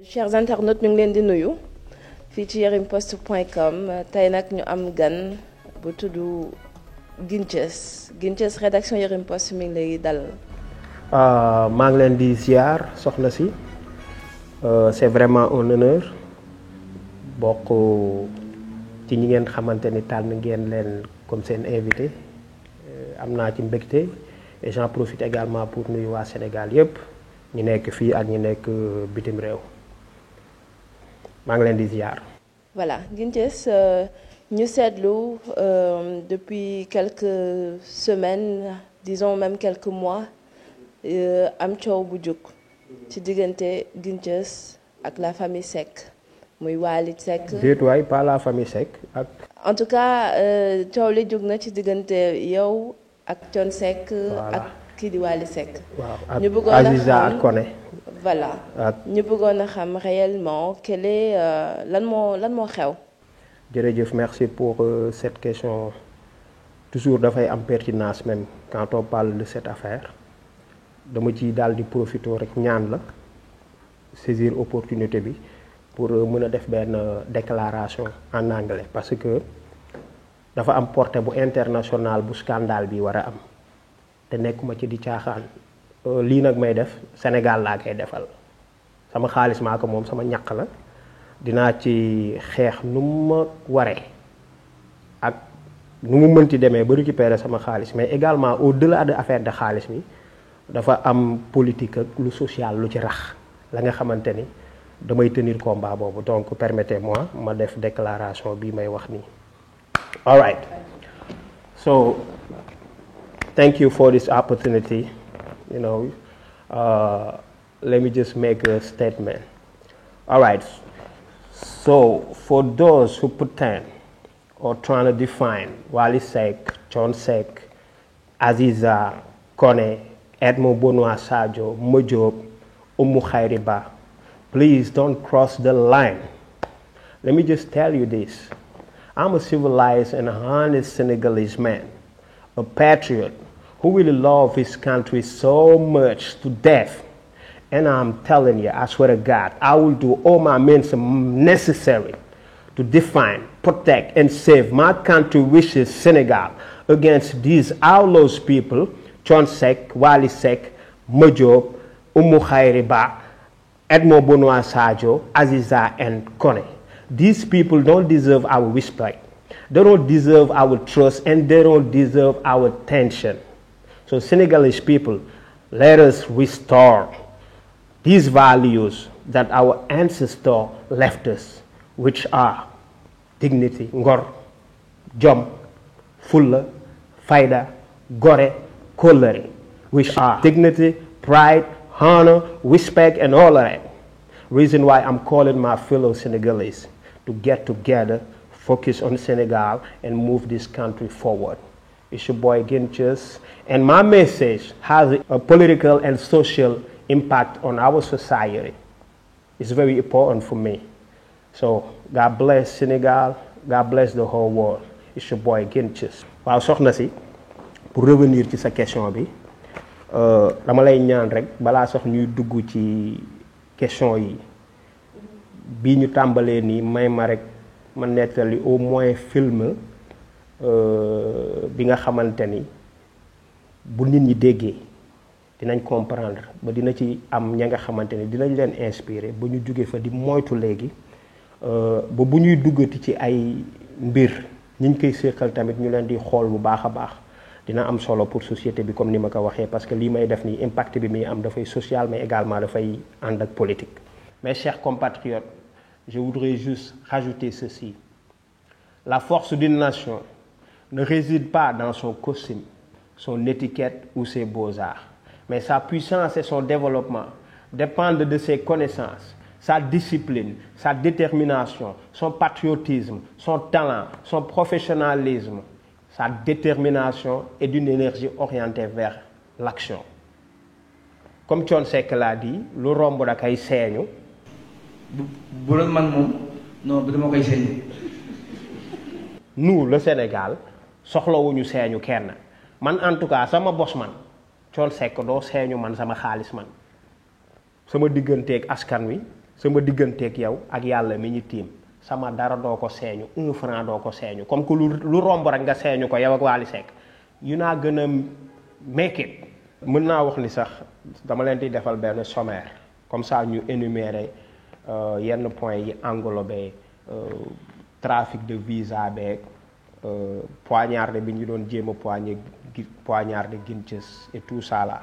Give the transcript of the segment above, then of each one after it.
Chers internautes, ñu ngi leen di nuyu fii ci yerimpost.com tey nag ñu am gan bu tudd Guinthieuss rédaction Yerim Post mi ngi lay dalal. maa ngi leen di ziar soxna si c'est vraiment un honneur bokk ci ñi ngeen xamante ni tànn ngeen leen comme seen invité am naa ci mbégte et j'en profite également pour nuyu waa Sénégal yépp ñi nekk fii ak ñi nekk bitim réew maa ngi leen di ziar. Voilà Guinthieuss ñu seetlu depuis quelques semaines disons même quelques mois am coow bu jóg ci diggante Guinthieuss ak la famille Seck muy Wally Seck. déet waay pas la famille Seck ak. en tout cas coow li jóg na ci diggante yow ak Thione Seck. ak kii di Wally Seck. waaw ñu ak bëggoon a Aziza xam ak Koné. voilà ñu bëggoon a xam réellement quel est lan moo xew. jërëjëf merci pour cette question toujours dafay am pertinence même quand on parle de cette affaire dama ci daal di profiter rek ñaan la saisir opportunité bi pour mën a def benn déclaration en anglais parce que dafa am portée bu international bu scandale bi war a am te nekkuma ci di caaxaan lii nag may def Sénégal laa koy defal sama xaalis maa ko moom sama ñaq la dinaa ci xeex nu ma waree ak nu mu mënti demee ba récupérer sama xaalis mais également au-delà de affaire de xaalis bi dafa am politique ak lu social lu ci rax la nga xamante ni damay tenir combat boobu donc permettez-moi ma def déclaration bi may wax nii. All right, so thank you for this opportunity. You know, let me just make a statement. All right, so for those who pretend or trying to define Wally Seck, Thione Seck, Aziza, Koné, Edmond Benoît Sadio, Madiop, Oumou Khayri Ba, please don't cross the line. Let me just tell you this. I'm a civilized and honest Senegalese man, a patriot who really loves his country so much to death. And I'm telling you, I swear to God, I will do all my means necessary to define, protect, and save my country, which is Senegal, against these outlaws people, Thione Seck, Wally Seck, Madiop, Oumou Khayri Ba, Edmond Benoît Sadio, Aziza, and Koné. These people don't deserve our respect. They don't deserve our trust, and they don't deserve our attention. So Senegalese people, let us restore these values that our ancestors left us, which are dignity, ngor, jom, fulla, fayda, gore, kóllëre, which are dignity, pride, honor, respect, and all of that. Reason why I'm calling my fellow Senegalese to get together, focus on Senegal, and move this country forward. It's your boy Guinthieuss, and my message has a political and social impact on our society. It's very important for me. So God bless Senegal, God bless the whole world. It's your boy Guinthieuss. waaw soxna si pour revenir ci sa question bi dama lay ñaan rek balaa sax ñuy dugg ci question yi bii ñu tàmbalee nii may ma rek ma nettali au moins film bi nga xamante ni bu nit ñi déggee dinañ comprendre ba dina ci am ña nga xamante ni dinañ leen inspirer ba ñu jóge fa di moytu léegi ba bu ñuy duggati ci ay mbir ñi ñu koy séqal tamit ñu leen di xool bu baax a baax dina am solo pour société bi comme ni ma ko waxee parce que lii may def nii impact bi muy am dafay social mais également dafay ànd ak politique. Mes chers compatriotes, je voudrais juste rajouter ceci. La force d'une nation ne réside pas dans son costume, son étiquette ou ses beaux-arts, mais sa puissance et son développement dépendent de ses connaissances, sa discipline, sa détermination, son patriotisme, son talent, son professionnalisme, sa détermination et d'une énergie orientée vers l'action. Comme Thione Seck l'a dit, lu romb da kay seeñu. bu doon man moom non bu dama koy seeñu. Nous le Sénégal soxlawuñu seeñu kenn man en tout cas sama bos man Thione Seck doo seeñu man sama xaalis man sama digganteeg askan wi sama digganteeg yow ak yàlla mi ñu tiim sama dara doo ko seeñu 1 franc doo ko seeñu comme que lu romb rek nga seeñu ko yow ak Wally Seck yu naa gën a make it. mën naa wax ni sax dama leen di defal benn sommaire comme ça ñu énumérer yenn points yi englobé trafic de visa beeg poignardé bi ñu doon jéem a poignardé Guinchess et tout ça là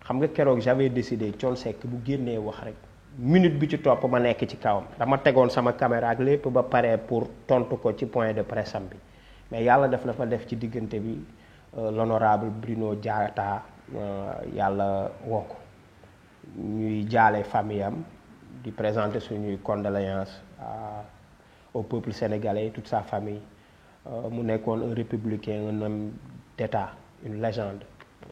xam nga keroog j'avais décidé Thione Seck bu génnee wax rek minute bi ci topp ma nekk ci kawam dama tegoon sama caméra ak lépp ba pare pour tontu ko ci point de presse am bi mais yàlla def na fa def ci diggante bi l'honorable Bruno Diatta yàlla woo ko ñuy jaale famille am di présenter suñuy condoléances au peuple sénégalais toute sa famille mu nekkoon un républicain un homme d'État une légende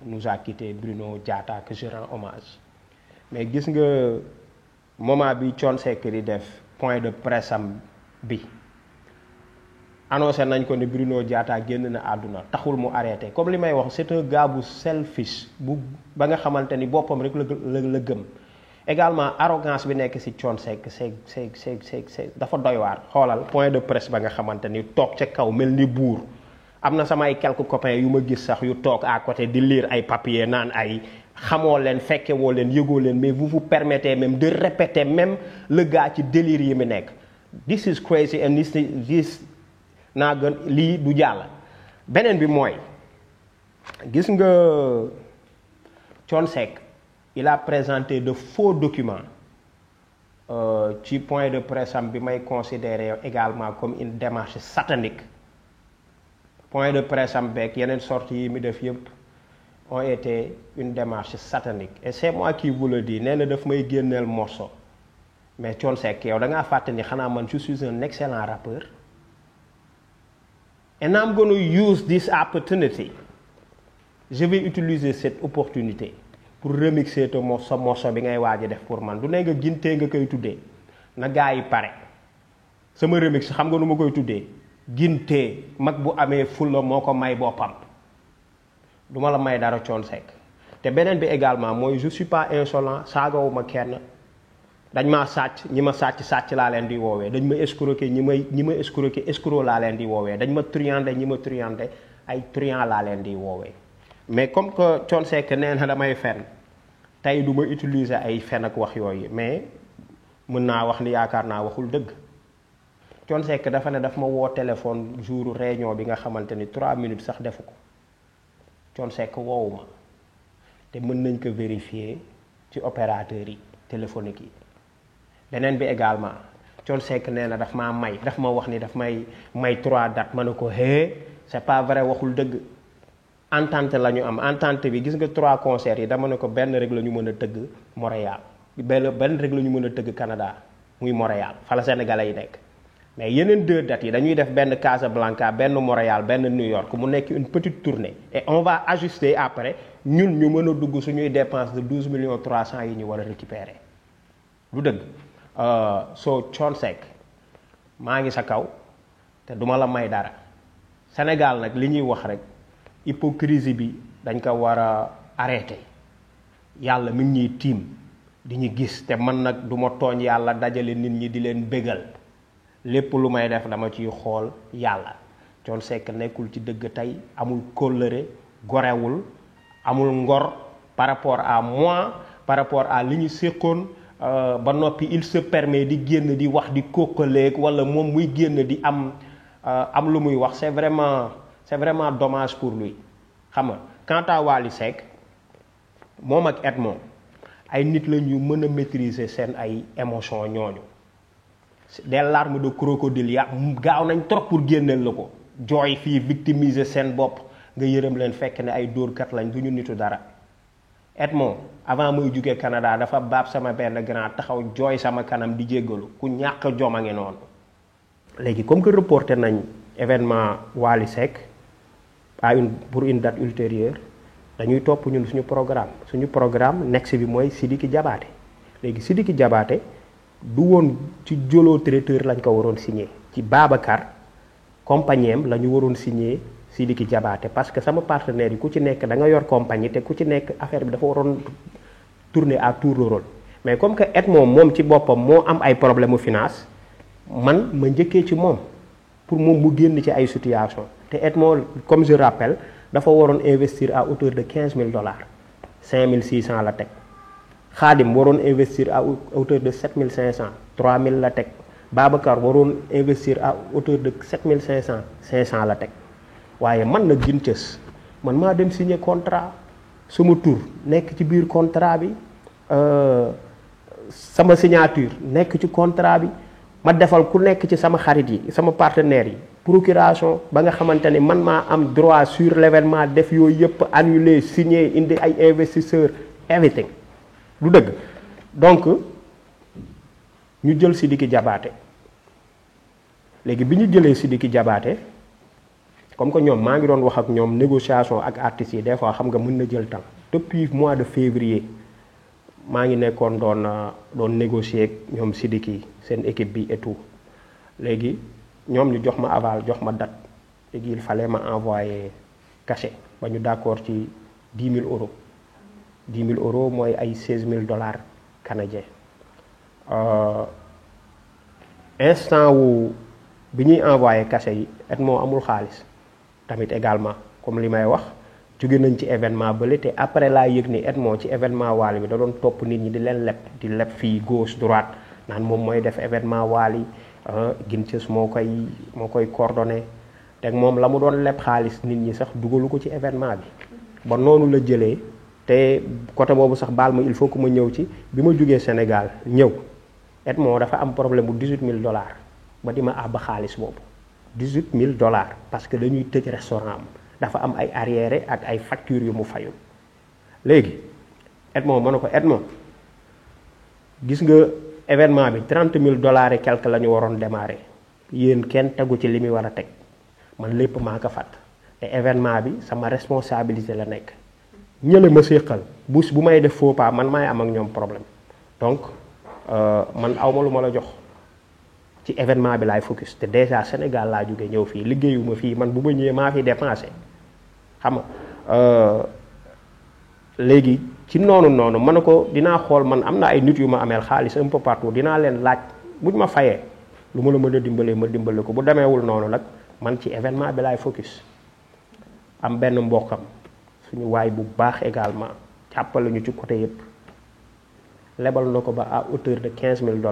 nous a quitté Bruno Diatta que je rends hommage mais gis nga moment bi Thione Seck di def point de presse am bi annoncé nañ ko ne Bruno Diatta génn na àdduna taxul mu arrêté comme li may wax c'est un gars bu selfish bu ba nga xamante ni boppam rek la gëm également arrogance bi nekk ci Thione Seck c'est dafa doy waar xoolal point de presse ba nga xamante ni toog ca kaw mel ni buur am na sama ay quelques copains yu ma gis sax yu toog à côté di lire ay papier naan ay xamoo leen fekke woo leen yëgoo leen mais vous vous permettez même de répéter même le gars ci délire yi mu nekk this is crazy and this naa gën lii du jàll. beneen bi mooy gis nga Thione Seck il a présenté de faux documents ci point de presse am bi may considérer également comme une démarche satanique point de presse am beeg yeneen sorties yi mi def yëpp ont été une démarche satanique et c'est moi qui vous le dis nee na daf may génneel morceau mais Thione Seck yow da ngaa fàtte ni xanaa man je suis un excellent rappeur and I'm going to use this opportunity je vais utiliser cette opportunité pour remixer te sa morceau bi ngay waaj a def pour man du ne nga gintee nga koy tuddee na gaa yi pare sama remix xam nga nu ma koy tuddee gintee mag bu amee fulla moo ko may boppam du ma la may dara Thione Seck te beneen bi également mooy je suis pas insolent saagawuma kenn dañ maa sàcc ñi ma sàcc laa leen di woowee dañ ma escroquer ñi ma escroquer escroc laa leen di woowee dañ ma truandé ñi ma truandé ay truand laa leen di woowee mais comme que Thione Seck nee na damay fen tey du ma utiliser ay fen ak wax yooyu mais mën naa wax ni yaakaar naa waxul dëgg Thione Seck dafa ne daf ma woo téléphone jour réunion bi nga xamante ni 3 minutes sax defu ko Thione Seck woowu ma te mën nañ ko vérifier ci opérateurs yi téléphoniques yi beneen bi également Thione Seck nee na daf maa may daf ma wax ni daf may 3 dates ma ne ko c'est pas vrai waxul dëgg entente la ñu am entente bi gis nga 3 concerts yi dama ne ko benn rek la ñu mën a tëgg Montréal benn rek la ñu mën a tëgg Canada muy Montréal fa la Sénégalais yi nekk mais yeneen 2 dates yi dañuy def benn Casablanca benn Montréal benn New York mu nekk une petite tournée et on va ajuster après ñun ñu mën a dugg suñuy dépense de 12 millions 300 yi ñu war a récupérer lu dëgg soo Thione Seck maa ngi sa kaw te duma la may dara Sénégal nag li ñuy wax rek hypocrisie bi dañ ko war a arrêter yàlla mi ngi ñuy tiim di ñu gis te man nag du ma tooñ yàlla dajale nit ñi di leen bégal lépp lu may def dama ciy xool yàlla Thione Seck nekkul ci dëgg tey amul kóllëre gorewul amul ngor par rapport à moi par rapport à li ñu séqoon ba noppi il se permet di génn di wax di kokkaleeg wala moom muy génn di am lu muy wax c'est vraiment dommage pour lui xam nga quant à Wally Seck moom ak Edmond ay nit la ñu mën a maîtriser seen ay émotions ñooñu des larmes de crocodile ya gaaw nañ trop pour génneel la ko jooy fii victimiser seen bopp nga yërëm leen fekk ne ay dóorkat lañ du ñu nitu dara Edmond avant muy jóge Canada dafa baab sama benn grand taxaw jooy sama kanam di jéggalu ku ñàkk jom a ngi noonu léegi comme que reporté nañ événement Wally Seck pour une date ultérieure dañuy topp ñun suñu programme next bi mooy Sidiki Diabaté léegi Sidiki Diabaté du woon ci Jolo traiteur lañ ko waroon signé ci Babacar compagnie am la ñu waroon signé Sidiki Diabaté parce que sama partenaire yi ku ci nekk da nga yor compagnie te ku ci nekk affaire bi dafa waroon tourner à tour de rôle mais comme que Edmo moom ci boppam moo am ay problème mu finance man ma njëkkee ci moom pour moom mu génn ci ay situation te Edmo comme je rappelle dafa waroon investir à hauteur de $15,000 5,600 la teg Khadim waroon investir à hauteur de 7,500 3,000 la teg Babacar waroon investir à hauteur de 7,500 500 la teg waaye man nag gin cës man maa dem signer contrat sama tur nekk ci biir contrat bi sama signature nekk ci contrat bi ma defal ku nekk ci sama xarit yi sama partenaires yi procuration ba nga xamante ni man maa am droit sur l'événement def yooyu yëpp annuler signer indi ay investisseurs everything du dëgg donc ñu jël Sidiki Diabaté léegi bi ñu jëlee Sidiki Diabaté comme que ñoom maa ngi doon wax ak ñoom négociation ak artistes yi des fois xam nga mën na jël temps depuis mois de février maa ngi nekkoon doon négocier ak ñoom Sidiki seen équipe bi et tout léegi ñoom ñu jox ma aval jox ma date léegi il fallait ma envoyer cachet ba ñu d'accord ci 10 000 euros 10 000 euros mooy ay $16,000 canadiens instant wu bi ñuy envoyer cachet yi Edmo amul xaalis tamit également comme li may wax jóge nañ ci événement bële te après laa yëg ni Edmo ci événement Wally bi da doon topp nit ñi di leen leb di leb fii gauche droite naan moom mooy def événement Wally Ginthis moo koy coordonné te moom la mu doon leb xaalis nit ñi sax dugalu ko ci événement bi ba noonu la jëlee te côté boobu sax baal ma il faut que ma ñëw ci bi ma jógee Sénégal ñëw Edmo dafa am problème bu $18,000 ba di ma àbb xaalis boobu $18,000 parce que dañuy tëj restaurant am dafa am ay arriéré ak ay factures yu mu fayul léegi Edmo ma ne ko Edmo gis nga événement bi $30,000 et quelque la ñu waroon démarrer yéen kenn tegu ci li muy war a teg man lépp maa ko fat te événement bi sama responsabilité la nekk ñële ma séqal bu may def faux pas man maay am ak ñoom problème donc man awma lu ma la jox ci événement bi laay focus te déjà Sénégal laa jóge ñëw fii liggéeyuma fii man bu ma ñëwee maa fi dépensé xam nga léegi ci noonu ma ne ko dinaa xool man am na ay nit yu ma ameel xaalis un peu partout dinaa leen laaj buñ ma fayee lu ma la mën a dimbalee ma dimbale ko bu demeewul noonu nag man ci événement bi laay focus am benn mbokkam suñu waay bu baax également jàppale ñu ci côté yëpp lebal na ko ba à hauteur de $15,000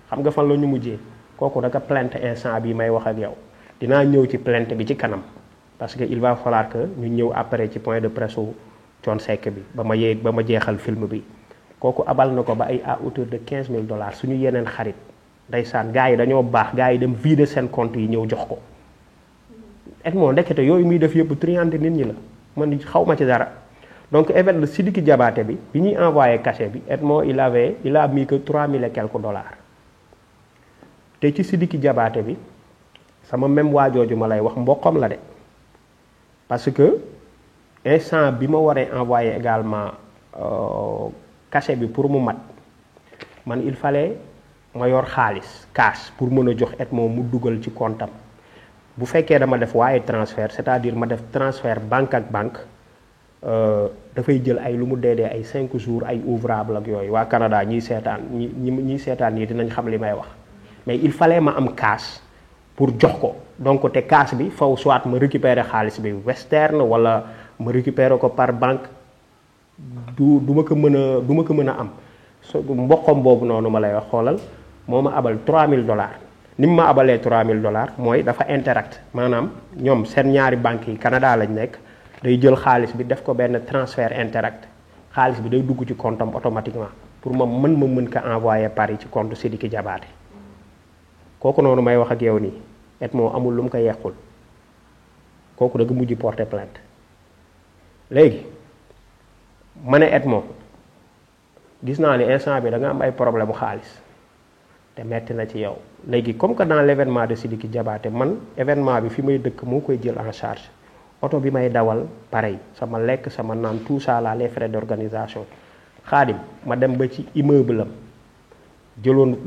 xam nga fan la ñu mujjee kooku daka plainte instant bi may wax ak yow dinaa ñëw ci plainte bi ci kanam parce que il va falloir que ñu ñëw après ci point de presse u Thione Seck bi ba ma jeexal film bi kooku abal na ko ba ay à hauteur de $15,000 suñu yeneen xarit ndeysaan gars yi dañoo baax gars yi dem vider seen compte yi ñëw jox ko Edmo ndekete yooyu muy def yëpp triande nit ñi la man xaw ma ci dara donc événement Sidiki Diabaté bi ñuy envoyé cachet bi Edmo il a mis que $3,000 et quelques te ci Sidiki Diabaté bi sama même waajooju ma lay wax mbokkam la de parce que instant bi ma waree envoyé également cachet bi pour mu mat man il fallait ma yor xaalis cash pour mën a jox Edmo mu dugal ci comptam bu fekkee dama def waaye transfert c'est-à-dire ma def transfert banque ak banque dafay jël ay lu mu deedee ay 5 jours ay ouvrable ak yooyu waa Canada ñiy seetaan ñiy seetaan nii dinañ xam li may wax mais il fallait ma am cash pour jox ko donc te cash bi faw soit ma récupérer xaalis bi Western wala ma récupérer ko par banque du ma ko mën a am so mboqam boobu noonu ma lay wax xoolal moo ma abal $3,000 ni mu ma abalee $3,000 mooy dafa interact maanaam ñoom seen ñaari banques yi Canada lañ nekk day jël xaalis bi def ko benn transfert interact xaalis bi day dugg ci compte am automatiquement pour ma mën ko envoyer Paris ci compte Sidiki Diabaté kooku noonu may wax ak yow nii Edmo amul lu mu ko yequl kooku da nga mujj porter plainte léegi ma ne Edmo gis naa ni instant bi da nga am ay problème mu xaalis te metti na ci yow léegi comme que dans l'événement de Sidiki Diabaté man événement bi fi may dëkk moo koy jël en charge oto bi may dawal pareil sama lekk sama naan tout ça là les frais d'organisation Xaadim ma dem ba ci immeuble am jëloon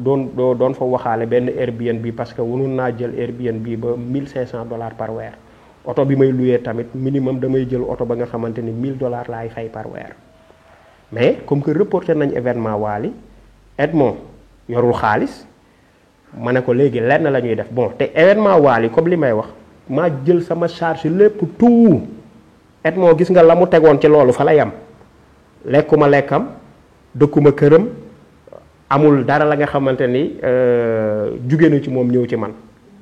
doon fa waxaale benn Airbnb parce que mënoon naa jël Airbnb ba $1,500 par weer oto bi may loué tamit minimum damay jël oto ba nga xamante ni $1,000 laay fay par weer mais comme que reporté nañ événement Wally Edmond yorul xaalis ma ne ko léegi lenn la ñuy def bon te événement Wally comme li may wax maa jël sama charge lépp tout Edmond gis nga la mu tegoon ci loolu fa la yam lekkuma lekkam dëkkuma këram amul dara la nga xamante ni jugee na ci moom ñëw ci man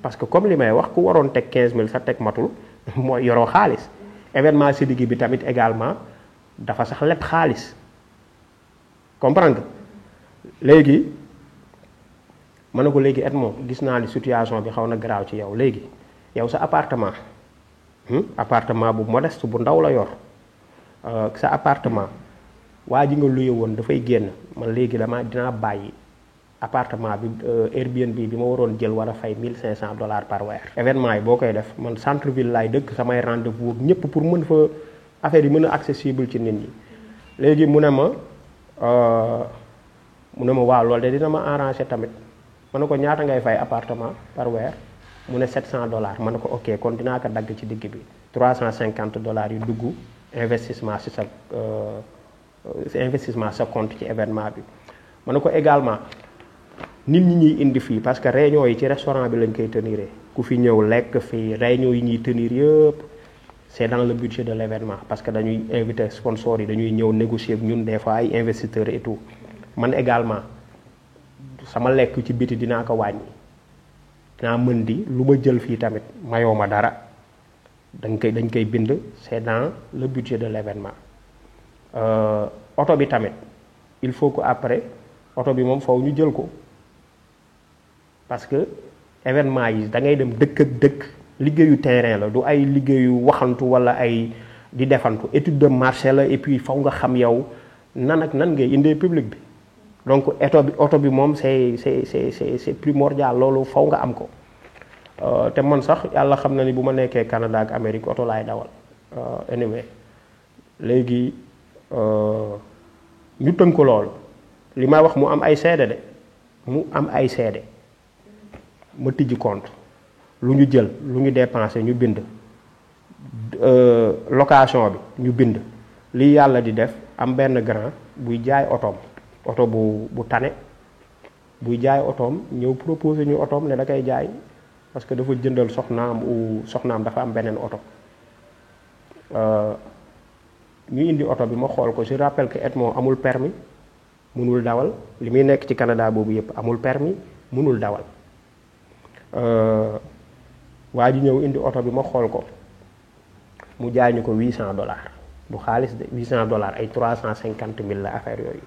parce que comme li may wax ku waroon teg 15000 sa teg matul mooy yoroo xaalis événement Sidiki bi tamit également dafa sax lépp xaalis comprendre nga léegi ma ne ko léegi Edmond gis naa ni situation bi xaw na garaaw ci yow léegi yow sa appartement bu modeste bu ndaw la yor sa appartement waa ji nga luye woon dafay génn man léegi dinaa bàyyi appartement bi Airbnb bi ma waroon jël war a fay $1500 par weer. événement yi boo koy def man centre ville laay dëkk samay rendez-vous ak ñëpp pour mën fa affaire yi mën a accessible ci nit ñi léegi mu ne ma waaw loolu de dina ma arranger tamit ma ne ko ñaata ngay fay appartement par weer mu ne $700 ma ne ko ok kon dinaa ko dagg ci digg bi $350 yu dugg investissement si sa compte ci événement bi ma ne ko également nit ñi ñuy indi fii parce que réunion yi ci restaurant bi lañ koy tenir ku fi ñëw lekk fii réunion yi ñuy tenir yëpp c'est dans le budget de l'événement parce que dañuy inviter sponsors yi dañuy ñëw négocier ak ñun des fois ay investisseurs et tout man également sama lekk ci biti dinaa ko wàññi dinaa mën di lu ma jël fii tamit mayoo ma dara dañ koy bind c'est dans le budget de l'événement oto bi tamit il faut que après oto bi moom faw ñu jël ko parce que événement yi da ngay dem dëkk ak dëkk liggéeyu terrain la du ay liggéeyu waxantu wala ay di defantu étude de marché la et puis faw nga xam yow nan ak nan ngay indee public bi donc oto bi moom c'est primordial loolu faw nga am ko te man sax yàlla xam na ni bu ma nekkee Canada ak Amérique oto laay dawal anyway léegi ñu tënk ko loolu li may wax mu am ay seede ma tijji compte lu ñu jël lu ñu dépensé ñu bind location bi ñu bind li yàlla di def am benn grand buy jaay otoom oto bu tane buy jaay otoom ñëw proposé ñu otoom ne da koy jaay parce que dafa jëndal soxnaam dafa am beneen oto ñu indi oto bi ma xool ko je rappelle que Edmond amul permis mënul dawal li muy nekk ci Canada boobu yëpp amul permis mënul dawal waa ji ñëw indi oto bi ma xool ko mu jaay ñu ko $800 du xaalis de $800 ay $350,000 la affaire yooyu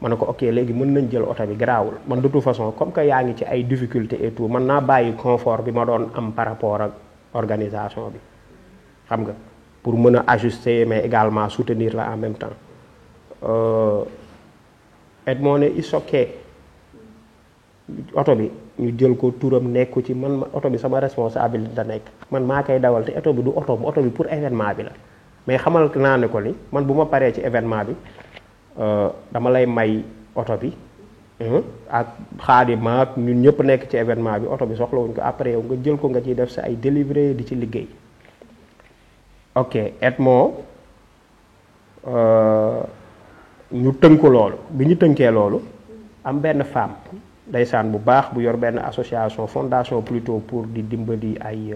ma ne ko ok léegi mën nañ jël oto bi garaawul man de toute façon comme que yaa ngi ci ay difficultés et tout man naa bàyyi confort bi ma doon am par rapport ak organisation bi xam nga pour mën a ajuster mais également soutenir la en même temps Edmond ne is ok oto bi ñu jël ko turam nekku ci man oto bi sama responsabilité da nekk man maa koy dawal te oto bi du oto bi pour événement bi la mais xamal naa ne ko ni man bu ma paree ci événement bi dama lay may oto bi ak xaadima ak ñun ñëpp nekk ci événement bi oto bi soxlawuñ ko après yow nga jël ko nga ciy def sa ay délivré di ci liggéey ok Edmond ñu tënk loolu bi ñu tënkee loolu am benn femme ndeysaan bu baax bu yor benn association fondation plutôt pour di dimbali ay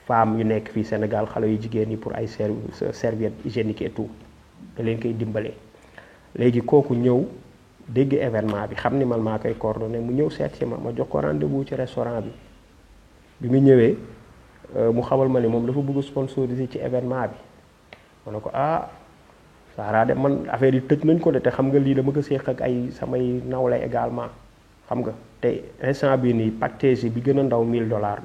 femmes yu nekk fii Sénégal xale yu jigéen ñi pour ay serviettes hygiéniques et tout da leen koy dimbalee léegi kooku ñëw dégg événement bi xam ni man maa koy coordonné mu ñëw seet si ma jox ko rendez-vous ci restaurant bi mu ñëwee mu xamal ma ni moom dafa bëgg sponsoriser ci événement bi ma ne ko Sara de man affaire yi tëj nañ ko de te xam nga lii dama ko séq ak ay samay nawle également xam nga te instant bii nii package bi gën a ndaw $1000 la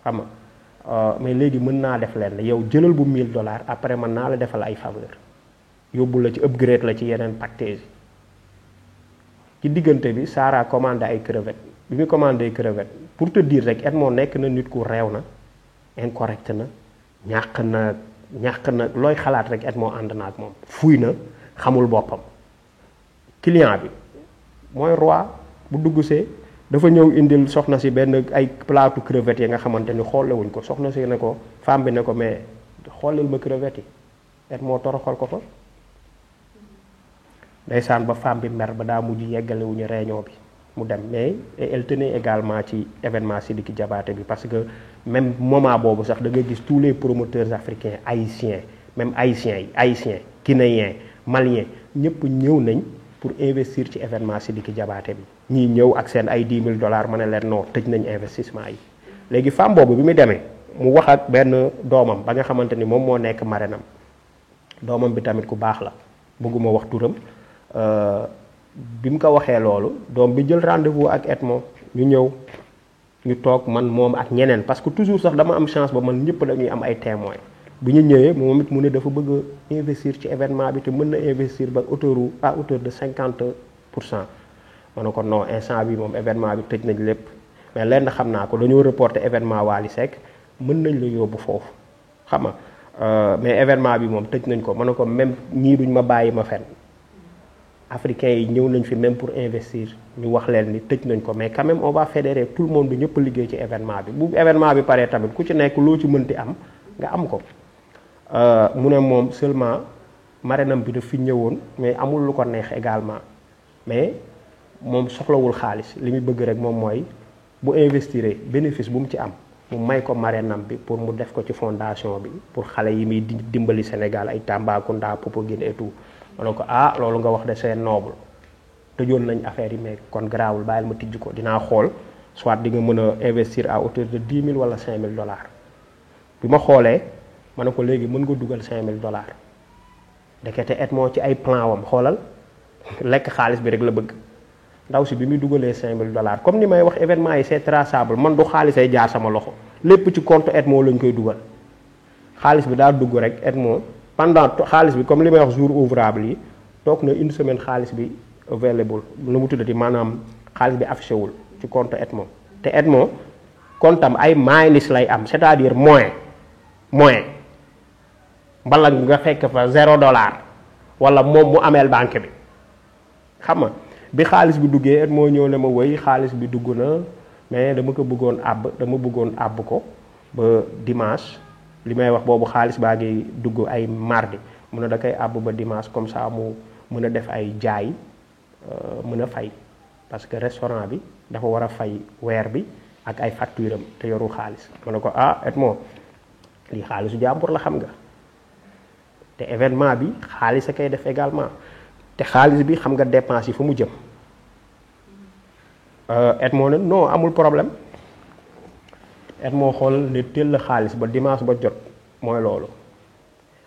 xam nga mais léegi mën naa def leen yow jëlal bu $1000 après man naa la defal ay faveur yóbbu la ci upgrade la ci yeneen package ci diggante bi Sara commandé ay crevettes bi mu commandé crevettes pour te dire rek Edmond nekk na nit ku réew na incorrect na ñàkk na looy xalaat rek Edmond ànd na ak moom fuy na xamul boppam client bi mooy roi bu dugg see dafa ñëw indil soxna si benn ay plaatu crevettes yi nga xamante ni xoolewuñ ko soxna si ne ko femme bi ne ko mais xoolil ma crevettes yi Edmond toroxal ko fa ndeysaan ba femme bi mer ba daa mujj yeggale wuñu réunion bi mu dem mais elle tenait également ci événement Sidiki Diabaté bi parce que même moment boobu sax da nga gis tous les promoteurs africains haïtiens même haïtiens guinéens maliens ñëpp ñëw nañ pour investir ci événement Sidiki Diabaté bi ñii ñëw ak seen ay $10 000 ma ne leen non tëj nañ investissement yi léegi femme boobu bi mu demee mu wax ak benn doomam ba nga xamante ni moom moo nekk marrainam doomam bi tamit ku baax la bëgguma wax turam bi mu ko waxee loolu doom bi jël rendez-vous ak Edmond ñu ñëw ñu toog man moom ak ñeneen parce que toujours sax dama am chance ba man ñëpp dañuy am ay témoins bi ñu ñëwee moom it mu ne dafa bëgg a investir ci événement bi te mën na investir ba à hauteur de 50%. ma ne ko non instant bi moom événement bi tëj nañ lépp mais lenn xam naa ko dañoo reporter événement Wally Seck mën nañ la yóbbu foofu xam nga mais événement bi moom tëj nañ ko ma ne ko même ñii duñ ma bàyyi ma fen africains yi ñëw nañ fi même pour investir ñu wax leen ni tëj nañ ko mais quand même on va fédérer tout le monde bi ñëpp liggéey ci événement bi bu événement bi paree tamit ku ci nekk loo ci mënti am nga am ko mu ne moom seulement marrainam bi daf fi ñëwoon mais amul lu ko neex également mais moom soxlawul xaalis li muy bëgg rek moom mooy bu investir bénéfice bu mu ci am mu may ko marrainam bi pour mu def ko ci fondation bi pour xale yi muy dimbali Sénégal ay Tambacounda Popenguine et tout ma ne ko loolu nga wax de c'est noble tëjoon nañ affaire yi mais kon garaawul bàyyil ma tijj ko dinaa xool soit di nga mën a investir à hauteur de $10 000 wala $5 000 bi ma xoolee ma ne ko léegi mën nga dugal $5 000 ndekete Edmond ci ay plan wam xoolal lekk xaalis bi rek la bëgg ndaw si bi muy dugalee $5 000 comme ni may wax événement yi c'est traçable man du xaalis ay jaar sama loxo lépp ci compte Edmond lañ koy dugal xaalis bi daa dugg rek Edmond pendant xaalis bi comme li may wax jour ouvrable yi toog na une semaine xaalis bi available lu mu tuddati maanaam xaalis bi affiché wul ci compte Edmond te Edmond compte am ay minus lay am c'est-à-dire moins mbala nga fekk fa $0 wala moom mu ameel banque bi xam nga bi xaalis bi duggee Edmond ñëw ne ma wëy xaalis bi dugg na mais dama bëggoon àbb ko ba dimanche li may wax boobu xaalis baa ngi dugg ay mardi mu ne da koy àbb ba dimanche comme ça mu mën a def ay jaay mën a fay parce que restaurant bi dafa war a fay weer bi ak ay facture am te yorul xaalis ma ne ko Edmond lii xaalisu jàmbur la xam nga te événement bi xaalis a koy def également te xaalis bi xam nga dépense yi fa mu jëm Edmond ne non amul problème Edmond xool ne teel la xaalis ba dimanche ba jot mooy loolu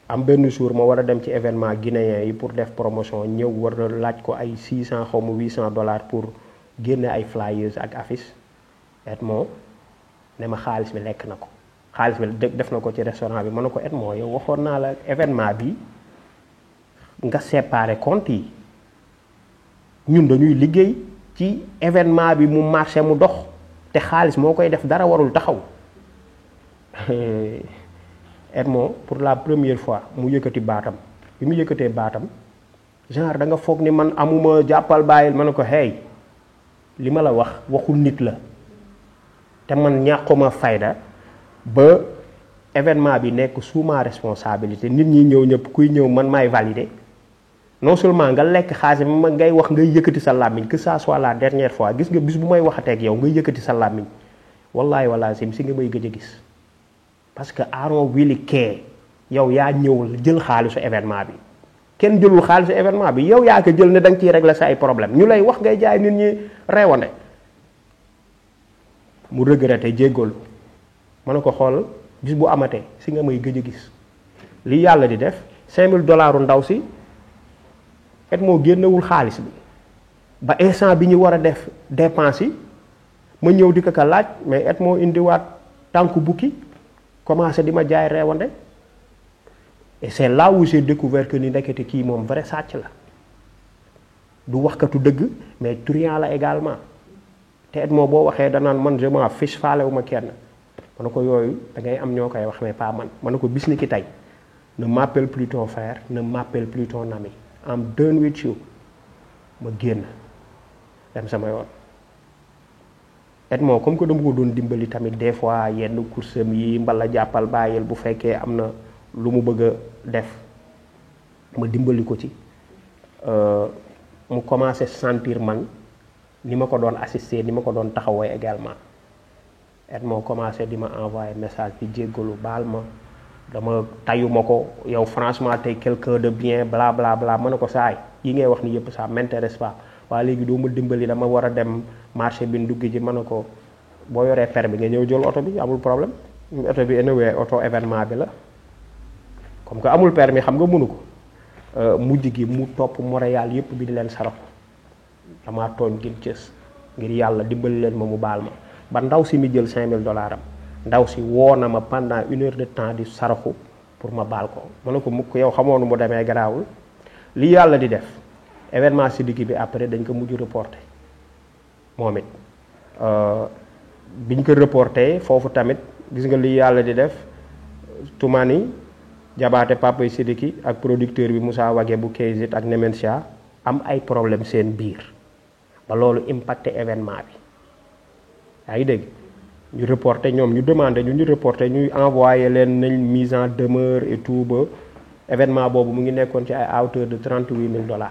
am benn jour ma war a dem ci événement guinéen yi pour def promotion ñëw war a laaj ko ay $600 xaw ma $800 pour génne ay flyers ak affiche Edmond ne ma xaalis bi lekk na ko xaalis bi def na ko ci restaurant bi ma ne ko Edmond yow waxoon naa la événement bi nga séparer compte yi ñun dañuy liggéey ci événement bi mu marché mu dox te xaalis moo koy def dara warul taxaw Edmond pour la première fois mu yëkkati baatam bi mu yëkkatee baatam genre da nga foog ni man amuma jàppal bàyyil ma ne ko hey li ma la wax waxul nit la te man ñàkkuma fayda ba événement bi nekk sous ma responsabilité nit ñi ñëw ñëpp kuy ñëw man maay valider non seulement nga lekk xaalis bi ma ngay wax ngay yëkkati sa làmmiñ que ça soit la dernière fois gis nga bis bu may waxateeg yow ngay yëkkati sa làmmiñ wallahi wala sim si nga may gëj a gis parce que Aaron Willy Kee yow yaa ñëw jël xaalisu événement bi kenn jëlul xaalisu événement bi yow yaa ko jël ne da nga ciy régler sa ay problème ñu lay wax ngay jaay nit ñi reewande mu regretté jéggalu ma ne ko xool bis bu amatee si nga may gëj a gis li yàlla di def $5 000 ndaw si Edmond génnewul xaalis bi ba instant bi ñu war a def dépense yi ma ñëw di ko laaj mais Edmond indiwaat tànku bukki commencé di ma jaay reewande et c'est là où j'ai découvert que ni ndekete kii moom vrai sàcc la du waxkatu dëgg mais truand la également te Edmond boo waxee danaan man je m'en fiche faalewu ma kenn ma ne ko yooyu da ngay am ñoo koy wax mais pas man ma ne ko bis ni ki tey ne m'appelle plus ton frère ne m'appelle plus ton ami I'm done with you ma génn dem sama yoon Edmond comme que dama ko doon dimbali tamit des fois yenn kursam yi mbala jàppal bàyyil bu fekkee am na lu mu bëgg a def ma dimbali ko ci mu commencé sentir man ni ma ko doon assister ni ma ko doon taxawoo également moo commencé di ma envoyer message di jéggalu baal ma dama tayuma ko yow franchement tey quelqu'un de bien bla bla bla ma ne ko saay yi ngay wax ni yëpp ça m'intéresse pas waaye léegi doo ma dimbali dama war a dem marché bi ndugg ji ma ne ko boo yoree permis nga ñëw jël oto bi amul problème oto bi anyway oto événement bi la comme que amul permis xam nga mënu ko mujj gi mu topp Montréal yëpp bi di leen saraxu damaa tooñ gin cës ngir yàlla dimbali leen ma mu baal ma ba ndaw si mi jël $5000 am ndaw si woo na ma pendant 1 heure de temps di saraxu pour ma baal ko ma ne ko mukk yow xamoonu mu demee garaawul li yàlla di def événement Sidiki bi après dañ ko mujj reporté moom it biñ ko reporté foofu tamit gis nga li yàlla di def Toumani Jabaate Papa Sidiki ak producteur bi Moussa Wage bu Kayzit ak Nemensia am ay problème seen biir ba loolu impacté événement bi yaa ngi dégg ñu reporté ñoom ñu demandé ñu reporté ñuy envoyé leen nañ mise en demeure et tout ba événement boobu mu ngi nekkoon ci ay à hauteur de $38,000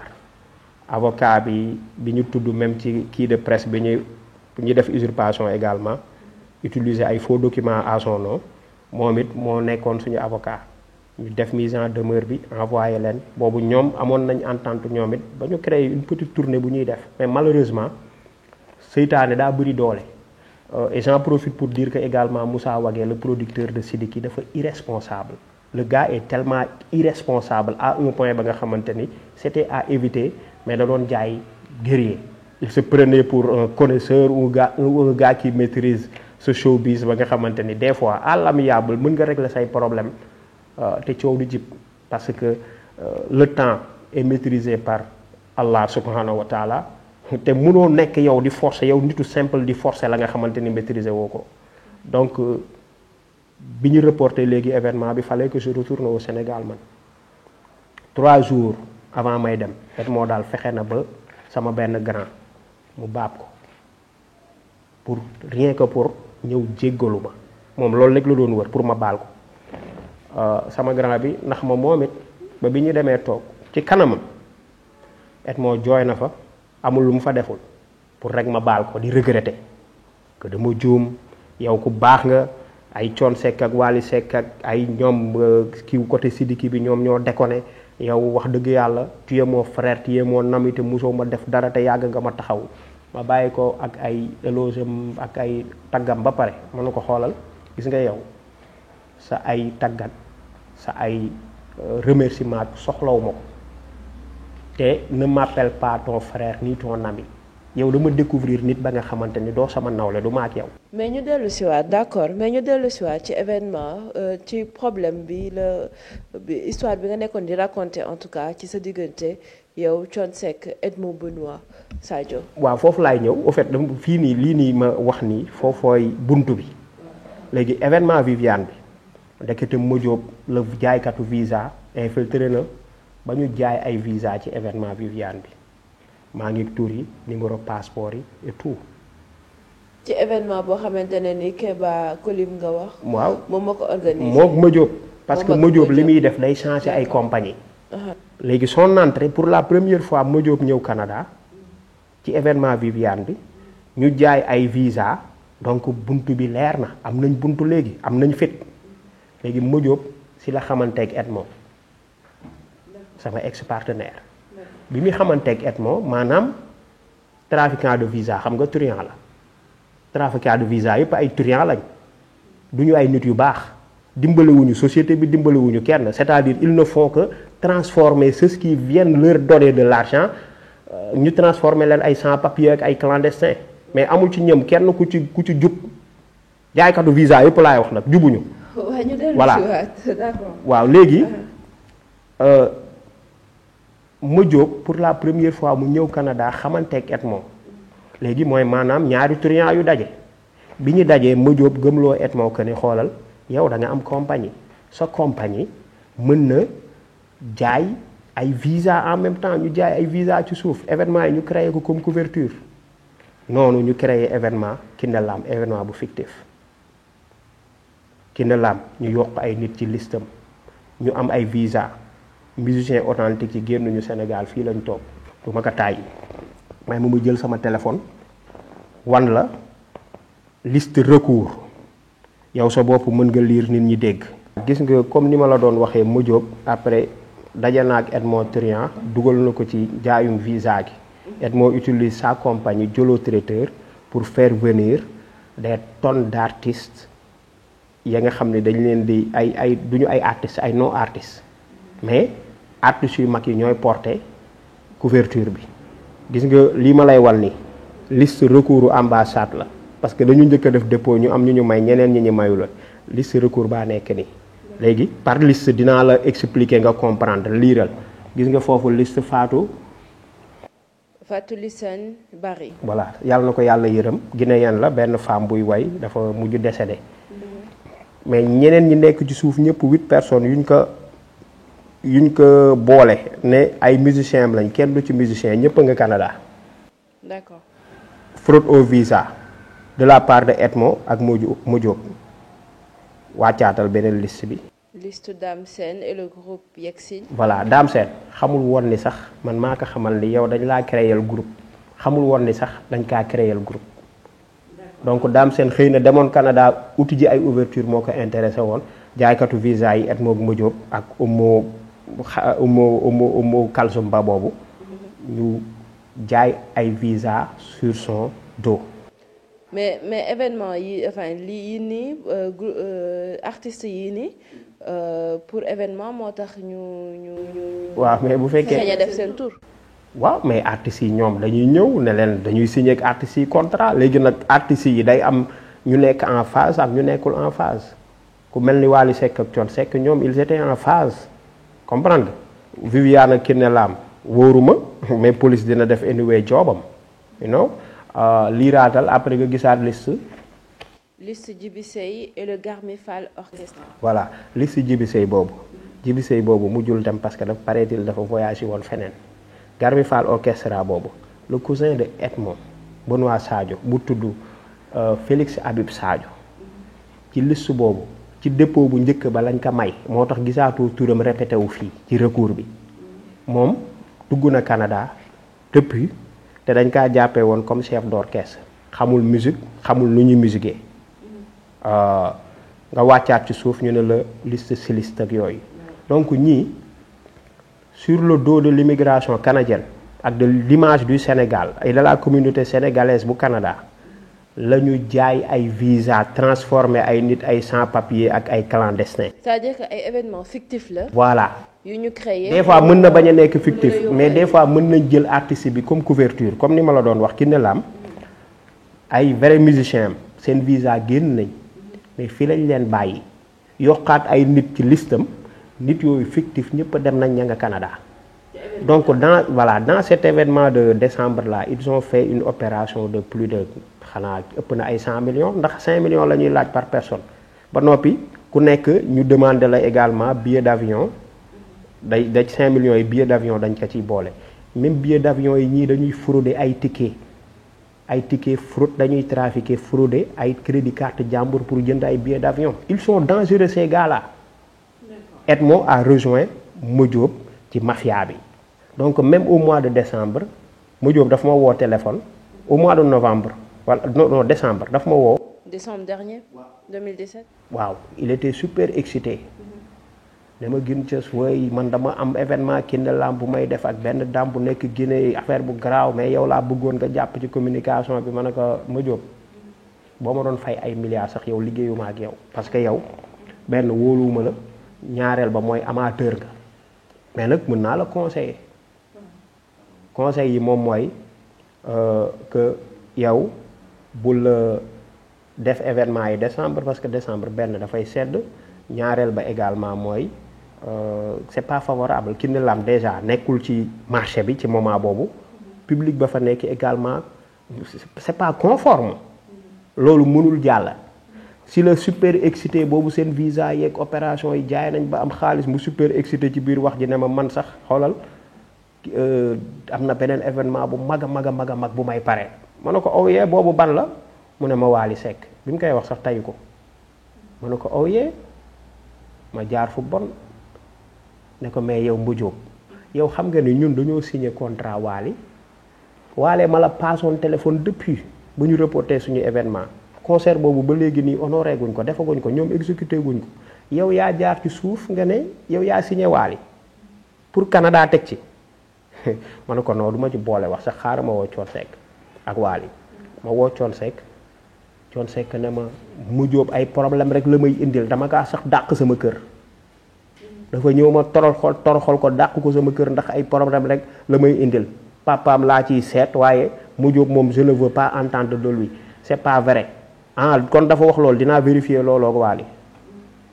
avocat bi ñu tudd même ci kii de presse bi ñu def usurpation également utiliser ay faux documents à son nom moom it moo nekkoon suñu avocat ñu def mise en demeure bi envoyé leen boobu ñoom amoon nañ entente ñoom it ba ñu créé une petite tournée bu ñuy def mais malheureusement seytaane daa bëri doole et j'en profite pour dire que également Moussa Wage le producteur de Sidiki dafa irresponsable le gars est tellement irresponsable à un point ba nga xamante ni c'était à éviter mais da doon jaay guerrier il se prenait pour un connaisseur ou un gars qui maîtrise ce showbiz ba nga xamante ni des fois à l'amiable mën nga régler say problème te coow du jib parce que le temps est maîtrisé par Allah subhanahu wa taala te mënoo nekk yow di forcer yow nitu simple di forcer la nga xamante ni maîtriser woo ko donc bi ñu reporté léegi événement bi fallait que je retourne au Sénégal man 3 jours avant may dem moo daal fexe na ba sama benn grand mu baab ko pour rien que pour ñëw jéggalu ma moom loolu rek la doon wër pour ma baal ko sama grand bi ndax ma moom it ba bi ñu demee toog ci kanamam moo jooy na fa amul lu mu fa deful pour rek ma baal ko di regretter que dama juum yow ku baax nga ay Thione Seck ak Wally Seck ak ay ñoom kii côté Sidiki bi ñoom ñoo déconné yow wax dëgg yàlla tu es mon frère tu es mon ami te mosoo ma def dara te yàgg nga ma taxaw ma bàyyi ko ak ay éloge ak ay taggam ba pare mën na ko xoolal gis nga yow sa ay taggat sa ay remerciement soxlawu ma ko te ne m'appelle pas ton frère ni ton ami yow dama découvrir nit ba nga xamante ni doo sama nawle du ma ak yow. mais ñu dellu si waat d'accord mais ñu dellu si waat ci événement ci problème bi histoire bi nga nekkoon di raconter en tout cas ci sa diggante yow Thione Seck Edmond Benoît Sadio. waaw foofu laay ñëw au fait fii nii lii nii ma wax nii foofooy buntu bi léegi événement Viviane bi ndekete Modiop la jaaykatu visa infiltré na ba ñu jaay ay visa ci événement Viviane bi. maa ngi tur yi numéro passeport yi et tout. ci événement boo xamante ne ni Keba Kolim nga wax. waaw moom moo ko organisé. moom Madiop parce que Madiop li muy def day changer ay compagnie léegi son entrée pour la première fois Madiop ñëw Canada ci événement Viviane bi ñu jaay ay visa donc buntu bi leer na am nañ buntu léegi am nañ fit léegi Madiop si la xamanteeg Edmond sama ex partenaire. bi muy xamanteeg Edmond maanaam trafiquant de visa xam nga truand la trafiquant de visa yëpp ay truand lañ du ñu ay nit yu baax dimbalewuñu société bi dimbalewuñu kenn c'est-à-dire ils ne font que transformer ceux qui viennent leur donner de l'argent ñu transformer leen ay sans-papiers ak ay clandestins mais amul ci ñoom kenn ku ci jub jaaykatu visa yëpp laay wax nag jubuñu. voilà waaw léegi. Madiop pour la première fois mu ñëw Canada xamanteeg Edmond léegi mooy maanaam ñaari truand yu daje bi ñu dajee Madiop gëmloo Edmond que ne xoolal yow da nga am compagnie sa compagnie mën na jaay ay visa en même temps ñu jaay ay visa ci suuf événement yi ñu créé ko comme couverture noonu ñu créé événement Kiné Lam événement bu fictif Kiné Lam ñu yokk ay nit ci listam ñu am ay visa musicien authentique yi génnuñu Sénégal fii lañ toog du ma ko tàyyi may mu jël sama téléphone wan la liste recours yow sa bopp mën nga lire nit ñi dégg. gis nga comme ni ma la doon waxee Madiop après daje na ak Edmond Trian dugal na ko ci jaayum visa gi. Edmond utilise sa compagnie Jolo Traiteur pour faire venir des tonnes d'artistes ya nga xam ne dañ leen di ay duñu ay artistes ay non artistes mais artistes yu mag yi ñooy porter couverture bi. gis nga lii ma lay wal ni liste recours ambassade la parce que dañu njëkk a def dépôt ñu am ñu may ñeneen ñi ñu mayu la liste recours baa nekk nii léegi par liste dinaa la expliquer nga comprendre liiral gis nga foofu liste Fatou Lissane Barry. voilà yàlla na ko yàlla yërëm guinéen la benn femme buy way dafa mujj décédé mais ñeneen ñi nekk ci suuf ñëpp 8 personnes yuñ ko boole ne ay musiciens lañ kenn du ci musicien ñëpp nga Canada. D'accord. Fraude au visa de la part de Edmond ak Madiop wàccaatal beneen liste bi. liste Dame Sène et le groupe Yexin. voilà Dame Sène xamul woon ni sax man maa ko xamal ni yow dañ laa créer groupe xamul woon ni sax dañ kaa créer groupe. donc Dame Sène xëy na demoon Canada uti ji ay ouverture moo ko intéressé woon jaaykatu visa yi Edmond ak Madiop ak Oumou Kalsoum Ba boobu ñu jaay ay visa sur son dos. mais événement yi enfin lii nii artistes yi nii pour événement moo tax ñu. waaw mais bu fekkee xëy na def seen tour. waaw mais artistes yi ñoom dañuy ñëw ne leen dañuy signé ak artistes yi contrat léegi nag artistes yi day am ñu nekk en phase ak ñu nekkul en phase ku mel ni Wally Seck ak Thione Seck ñoom ils étaient en phase comprendre Viviane ak Kiné Lam wóoruma mais police dina def anyway joobam you know liiraatal après nga gisaat liste Djiby Seye et le Garmi Fall Orchestre. voilà liste Djiby Seye boobu mujjul dem parce que dafa paraît-il dafa voyagé woon feneen Garmi Fall Orchestra boobu le cousin de Edmond Benoît Sadio bu tudd Félix Habib Sadio ci liste boobu ci dépôt bu njëkk ba lañ ko may moo tax gisaatu turam répété wu fii ci recours bi moom dugg na Canada depuis te dañ kaa jàppee woon comme chef d'orchestre xamul musique xamul nu ñuy musiquer nga wàccaat ci suuf ñu ne la liste styliste ak yooyu donc ñii sur le dos de l'immigration canadienne ak de l'image du Sénégal et de la communauté sénégalaise bu Canada la ñu jaay ay visa transformé ay nit ay sans-papiers ak ay clandestins. c'est-à-dire que ay événements fictifs la. voilà yu ñu créé. des fois mën na bañ a nekk fictif mais des fois mën nañ jël artiste bi comme couverture comme ni ma la doon wax Kiné Lam ay vrai musicien seen visa génn nañ mais fii lañ leen bàyyi yokkaat ay nit ci listam nit yooyu fictif ñëpp dem nañ ña nga Canada. donc dans cet événement de décembre là ils ont fait une opération de plus de xanaa ëpp na ay 100 millions ndax 5 millions la ñuy laaj par personne ba noppi ku nekk ñu demandé la également billet d'avion day 5 millions yi billet d'avion dañ ko ciy boole même billet d'avion yi ñii dañuy frauder ay ticket fraude dañuy trafiquer frauder ay crédit carte jàmbur pour jënd ay billets d'avion ils sont dangereux ces gars-là. Edmond a rejoint Madiop ci mafia bi donc même au mois de décembre Madiop daf ma woo téléphone au mois de novembre wala non décembre daf ma woo. décembre dernier 2017. waaw il était super excité. dama gën ca way man dama am événement Kiné Lam bu may def ak benn dame bu nekk Guinée affaire bu garaaw mais yow laa bëggoon nga jàpp ci communication bi ma ne ko Madiop boo ma doon fay ay milliards sax yow liggéeyuma ak yow parce que yow benn wóoluwuma la ñaareel ba mooy amateur nga mais nag mën naa la conseiller conseil yi moom mooy que yow bul def événement yi décembre parce que décembre benn dafay sedd ñaareel ba également mooy c'est pas favorable Kiné Lam déjà nekkul ci marché bi ci moment boobu public ba fa nekk également c'est pas conforme loolu mënul jàll si la super excité boobu seen visa yeeg opération yi jaay nañ ba am xaalis mu super excité ci biir wax ji ne ma man sax xoolal am na beneen événement bu mag a mag bu may pare ma ne ko oh yee boobu ban la mu ne ma Wally Seck bi mu koy wax sax tayu ko ma ne ko oh yee ma jaar fu bon ne ko mais yow Madiop yow xam nga ni ñun dañoo signé contrat Wally ma la passoon téléphone depuis bu ñu reporté suñu événement concert boobu ba léegi nii honoré guñ ko defaguñ ko ñoom exécuté guñ ko yow yaa jaar ci suuf nga ne yow yaa signé Wally pour Canada teg ci ma ne ko non du ma ci boole wax sax xaaral ma woo Thione Seck ak Wally ma woo Thione Seck ne ma mu jóob ay problème rek la may indil dama kaa sax dàq sama kër dafa ñëw ma toroxal ko dàq ko sama kër ndax ay problème rek la may indil papaam laa ciy seet waaye mu jóob moom je ne veux pas entendre de lui c'est pas vrai kon dafa wax loolu dinaa vérifier looloo ak Wally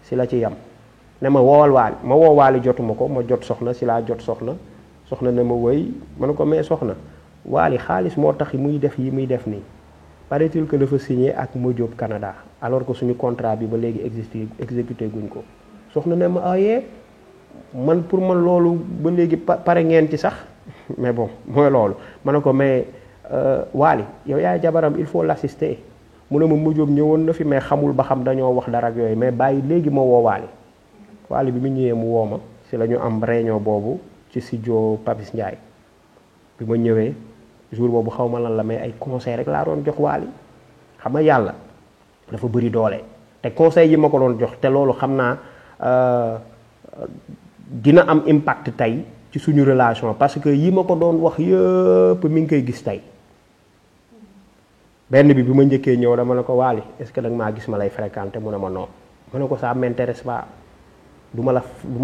si la ci yam ne ma woowal Wally ma woo Wally jotuma ko ma jot soxna si laa jot soxna ne ma woy ma ne ko mais soxna Wally xaalis moo tax muy def yi muy def nii paraît-il que dafa signé ak Modiop Canada alors que suñu contrat bi ba léegi exécuté guñ ko soxna ne ma ayee man pour man loolu ba léegi pare ngeen ci sax mais bon mooy loolu ma ne ko mais Wally yow yaay jabaram il faut l'assister mu ne ma Modiop ñëwoon na fi mais xamul ba xam dañoo wax dara ak yooyu mais bàyyi léegi ma woo Wally bi mu ñëwee mu woo ma si la ñu am réunion boobu ci studio Papis Ndiaye bi ma ñëwee jour boobu xaw ma lan la mais ay conseil rek laa doon jox Wally xam nga yàlla dafa bëri doole te conseil yi ma ko doon jox te loolu xam naa dina am impact tey ci suñu relation parce que yi ma ko doon wax yëpp mi ngi koy gis tey benn bi ma njëkkee ñëw dama ne ko Wally est-ce que da nga maa gis ma lay fréquenter mu ne ma non ma ne ko ça m'intéresse pas du ma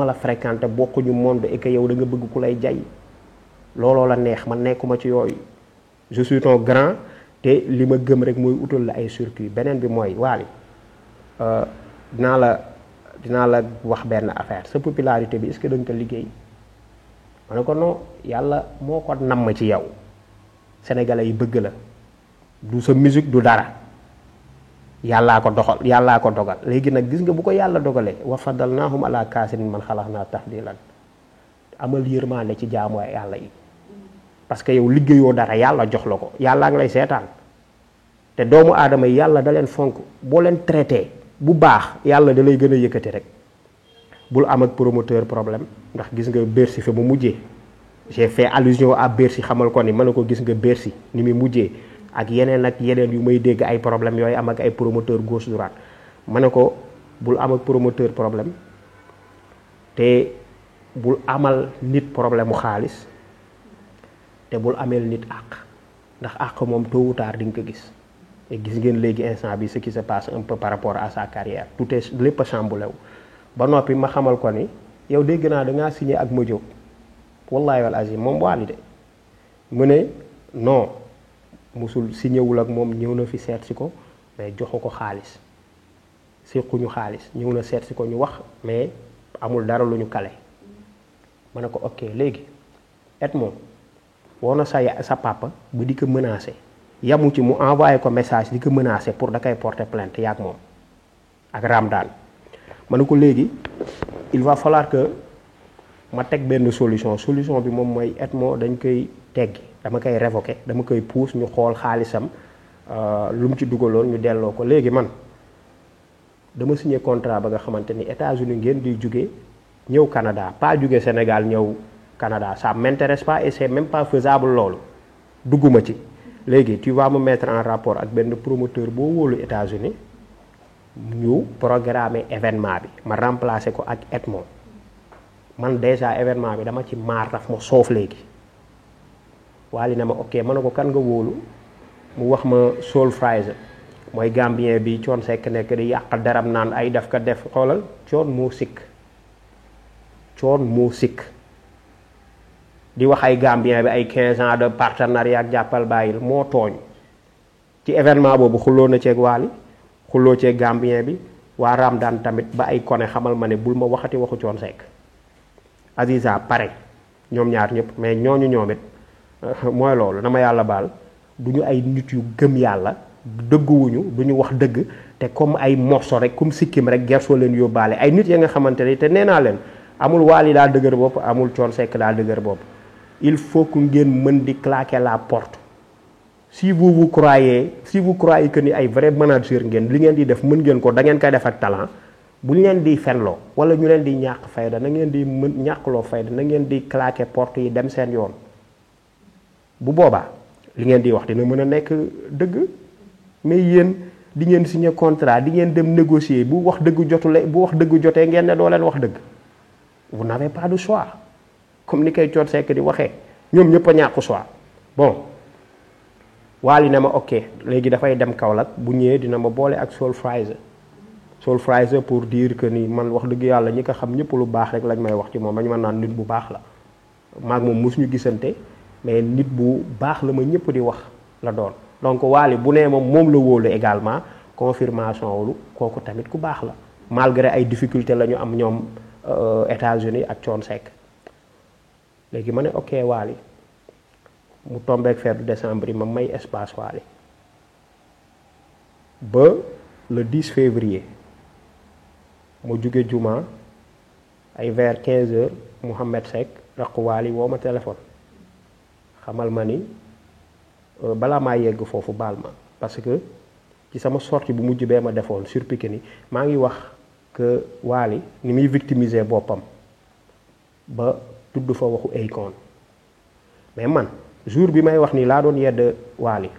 la fréquenter bokkuñu monde et que yow da nga bëgg ku lay jay looloo la neex man nekkuma ci yooyu je suis ton grand te li ma gëm rek mooy utal la ay circuit beneen bi mooy Wally dinaa la wax benn affaire sa popularité bi est-ce que da nga ko liggéey ma ne ko non yàlla moo ko namm ci yow sénégalais yi bëgg la du sa musique du dara yàllaa ko dogal léegi nag gis nga bu ko yàlla dogalee wa faddalnaahum ala kaasirin man xalaqnaa tafdiilan amal yërmaande ci jaamu yàlla yi parce que yow liggéeyoo dara yàlla jox la ko yàllaa ngi lay seetaan te doomu aadama yi yàlla da leen fonk boo leen traité bu baax yàlla da lay gën a yëkkati rek bul am ak promoteur problème ndax gis nga Bercy fi mu mujjee j'ai fait allusion à Bercy xamal ko ni ma ne ko gis nga Bercy ni muy mujjee ak yeneen yu may dégg ay problème yooyu am ak ay promoteur gauche droite ma ne ko bul am ak promoteur problème te bul amal nit problème mu xaalis te bul ameel nit àq ndax àq moom tôt ou tard di nga ko gis et gis ngeen léegi instant bi ce qui se passe un peu par rapport à sa carrière tout est lépp a chamboulé wu ba noppi ma xamal ko ni yow dégg naa da ngaa signé ak Modiop wallahi wal azim moom Wally de mu ne non musul signé wul ak moom ñëw na fi seet si ko mais joxu ko xaalis séquñu xaalis ñëw na seet si ko ñu wax mais amul dara lu ñu kale ma ne ko ok léegi Edmond woo na sa papa ba di ko menacé yamu ci mu envoyé ko message di ko menacé pour da koy porter plainte yaak moom ak Ramdan ma ne ko léegi il va falloir que ma teg benn solution bi moom mooy Edmond dañ koy teggi dama koy révoquer dama koy pousse ñu xool xaalisam lu mu ci dugaloon ñu delloo ko léegi man dama signé contrat ba nga xamante ni États-Unis ngeen di jóge ñëw Canada pas jóge Sénégal ñëw Canada ça m'intéresse pas et c'est même pas faisable loolu dugguma ci léegi tu vas me mettre en rapport ak benn promoteur boo wóolu États-Unis ñu programmer événement bi ma remplacer ko ak Edmond man déjà événement bi dama ci maar daf ma soof léegi Wally ne ma ok ma ne ko kan nga wóolu mu wax ma Soul Fries mooy Gambien bi Thione Seck nekk di yàq daram naan ay daf ko def xoolal Thione moo sikk di wax ay Gambien bi ay 15 ans de partenariat ak jàppal bàyyil moo tooñ ci événement boobu xulloo na ceeg Wally xulloo ceeg Gambien bi waa Ramdan tamit ba ay kone xamal ma ne bul ma waxati waxu Thione Seck Aziza pare ñoom ñaar ñëpp mais ñooñu ñoom it mooy loolu na ma yàlla baal du ñu ay nit yu gëm yàlla dëgguwuñu du ñu wax dëgg te comme ay morso rek comme sikkim rek gersoo leen yóbbaale ay nit ya nga xamante ne te nee naa leen amul Wally daa dëgër bopp amul Thione Seck daa dëgër bopp il faut que ngeen mën di claquer la porte si vous croyez que ni ay vrai manager ngeen li ngeen di def mën ngeen ko da ngeen koy def ak talent bu ñu leen di fenloo wala ñu leen di ñàkk fayda na ngeen di ñàkkloo fayda na ngeen di claquer porte yi dem seen yoon bu boobaa li ngeen di wax dina mën a nekk dëgg mais yéen di ngeen signer contrat di ngeen dem négocier bu wax dëgg jotee ngeen ne doo leen wax dëgg vous n'avez pas de choix comme ni koy Thione Seck di waxee ñoom ñëpp a ñàkk choix bon Wally ne ma ok léegi dafay dem Kaolack bu ñëwee dina ma boole ak Soul Frizer pour dire que ni man wax dëgg yàlla ñi ko xam ñëpp lu baax rek lañ may wax ci moom dañu ma naan nit bu baax la maag moom mosuñu gisante mais nit bu baax la ma ñëpp di wax la doon donc Wally bu nee moom la wóolu également confirmation wulu kooku tamit ku baax la malgré ay difficultés la ñu am ñoom États-Unis ak Thione Seck léegi ma ne ok Wally mu tombeek feetu décembre yi ma may espace Wally ba le 10 février mu jóge juma ay vers 15 heures Mouhamed Seck raq Wally woo ma téléphone xamal ma ni balaa maa yegg foofu baal ma parce que ci sama sortie bu mujj bee ma defoon sur Pikini maa ngi wax que Wally ni muy victimiser boppam ba tudd fa waxu Akon mais man jour bi may wax ni laa doon yedd Wally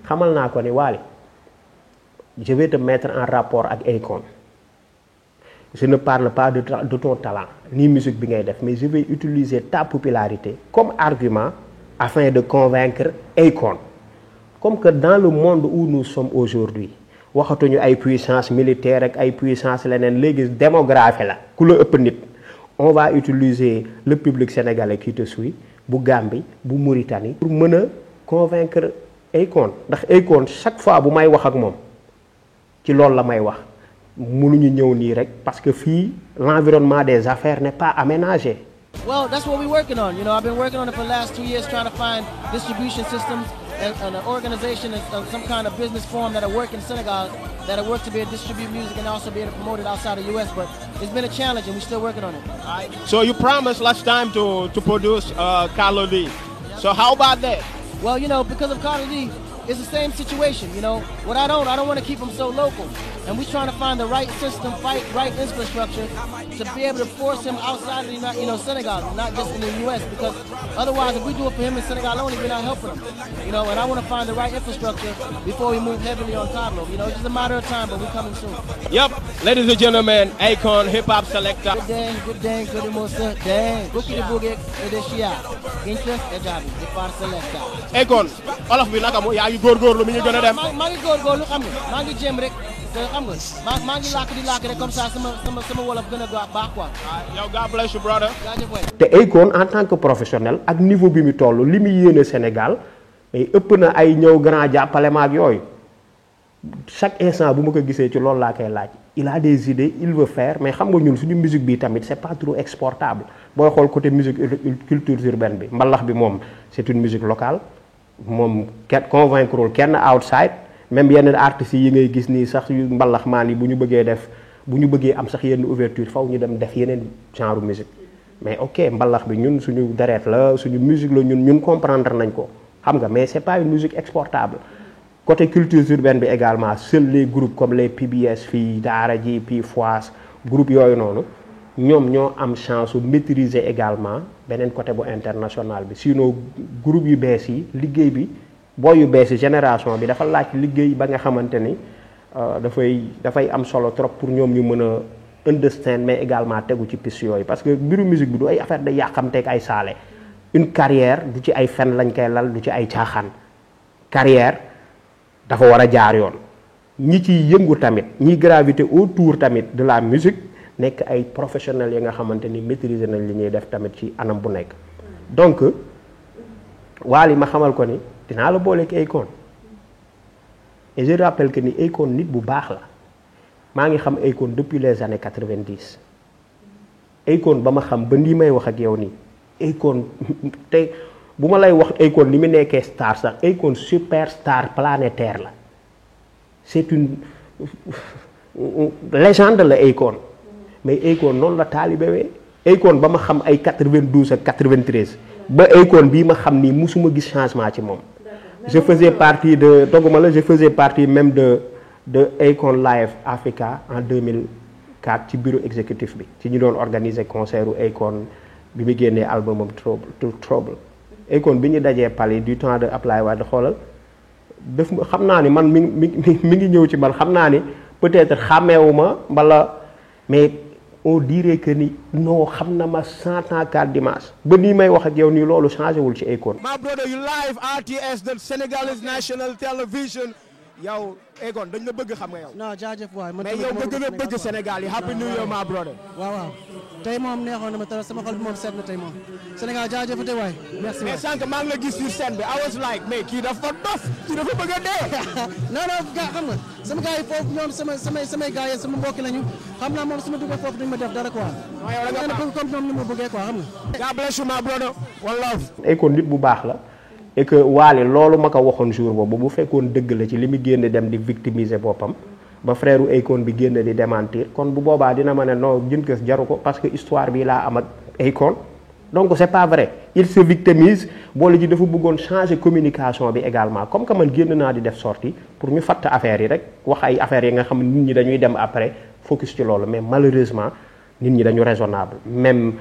xamal naa ko ni Wally je vais te mettre en rapport ak Akon je ne parle pas de ton talent ni musique bi ngay def mais je vais utiliser ta popularité comme argument afin de convaincre Akon comme que dans le monde où nous sommes aujourd'hui waxatuñu ay puissance militaire ak ay puissance leneen léegi démographie la ku la ëpp nit on va utiliser le public sénégalais qui te suit bu Gambie bu Mauritanie pour mën a convaincre Akon ndax Akon chaque fois bu may wax ak moom ci loolu la may wax mënuñu ñëw nii rek parce que fii l'environnement des affaires n'est pas aménagé. Well, that's what we're working on. You know, I've been working on it for the last 2 years, trying to find distribution systems and an organization and some kind of business form that'll work in Senegal, that'll work to be able to distribute music and also be able to promote it outside the U.S. But it's been a challenge, and we're still working on it. All right. So you promised last time to produce Carlo D. So how about that? Well, you know, because of Carlo D, it's the same situation. You know, what I don't want to keep him so local. And we're trying to find the right system, right infrastructure to be able to force him outside of the, Senegal, not just in the U.S. Because otherwise, if we do it for him in Senegal only, we're not helping him. You know, and I want to find the right infrastructure before we move heavily on Carlo. You know, it's just a matter of time, but we're coming soon. Yep, ladies and gentlemen, Akon hip hop selector. Good day, good emotion, dang. Bookie the boogie, the Shia. Interest, ejabi, the part selector. Akon, all of you, naka mo, yaa ngi góorgóorlu mi ngi gën a dem. maa ngi góorgóorlu xam nga, maa ngi jéem rek. xam nga maa ngi làkk rek comme ça sama wolof gën a baax quoi. yow God bless you brother. te Akon en tant que professionnel ak niveau bi mu toll li mu yéene Sénégal mais ëpp na ay ñëw grand jàppale ma ak yooyu chaque instant bu ma ko gisee ci loolu laa koy laaj il a des idées il veut faire mais xam nga ñun suñu musique bi tamit c'est pas trop exportable booy xool côté musique culture urbaine bi mbalax bi moom c'est une musique locale moom kenn convaincre kenn outside. même yenn artistes yi ngay gis nii sax yu mbalax maan yi bu ñu bëggee am sax yenn ouverture faw ñu dem def yeneen genre musique mais ok mbalax bi ñun suñu deret la suñu musique la ñun comprendre nañ ko xam nga mais c'est pas une musique exportable côté culture urbaine bi également seuls les groupes comme les PBS fii Daara J Foas groupe yooyu noonu ñoom ñoo am chance su maîtriser également beneen côté bu international bi sinon groupe yu bees yi liggéey bi boo yu bees génération bi dafa laaj liggéey ba nga xamante ni dafay am solo trop pour ñoom ñu mën a understand mais également tegu ci piste yooyu parce que mbiru musique bi du ay affaire da yàqamteeg ay saale une carrière du ci ay fen lañ koy lal du ci ay caaxaan carrière dafa war a jaar yoon ñi ciy yëngu tamit ñi gravité autour tamit de la musique nekk ay professionnels yi nga xamante ni maîtriser nañ li ñuy def tamit ci anam bu nekk donc Wally ma xamal ko ni dinaa la booleeg Akon et je rappelle que ni Akon nit bu baax la maa ngi xam Akon depuis les années 90 Akon ba ma xam ba nii may wax ak yow nii Akon te bu ma lay wax Akon ni mu nekkee star sax Akon superstar planétaire la c'est une légende la Akon mais Akon noonu la taalibewee Akon ba ma xam ay 92 ak 93 ba Akon bii ma xam nii musuma gis changement ci moom. je faisais partie même de Akon Live Africa en 4 ci bureau exécutif bi ci ñu doon organiser concert u Akon bi mu génnee albumam Trouble Akon bi ñu dajee Paris du temps de Ablaye Wade xoolal def xam naa ni man mi ngi ñëw ci man xam naa ni peut-être xàmmeewuma mbala mais on dirait que ni non xam na ma 100 ans 4 dimanche ba nii may wax ak yow nii loolu changé wul ci Akon. My brother, you live RTS the Senegalese national television. yow Akon dañ la bëgg xam nga yow. non jaajëf waay man mais yow bëgg na bëgg Sénégal yi happy new year my brother. waaw tey moom neexoon na ma trop sama xol bi moom seet na tey moom Sénégal jaajëfate waay merci mais sànq maa ngi la gis sur scène bi I was like mais kii dafa dof kii dafa bëgg a dee. non gaa xam nga sama gars yi foofu ñoom samay gars yi sama mbokki lañu xam naa moom sama duggee foofu duñu ma def dara quoi. non yow da nga bëgg comme ñoom ni ma bëggee quoi xam nga. God bless you my brother one love. Akon nit bu baax la. et que Wally loolu ma ko waxoon jour boobu bu fekkoon dëgg la ci li mu génn dem di victimiser boppam ba frère u Akon bi génn di démentir kon bu boobaa dina ma ne non jën kës jaru ko parce que histoire bi laa am ak Akon donc c'est pas vrai il se victimise boole ji dafa bëggoon changer communication bi également comme que man génn naa di def sortie pour ñu fatt affaires yi rek wax ay affaires yi nga xam nit ñi dañuy dem après focus ci loolu mais malheureusement nit ñi dañu raisonnable même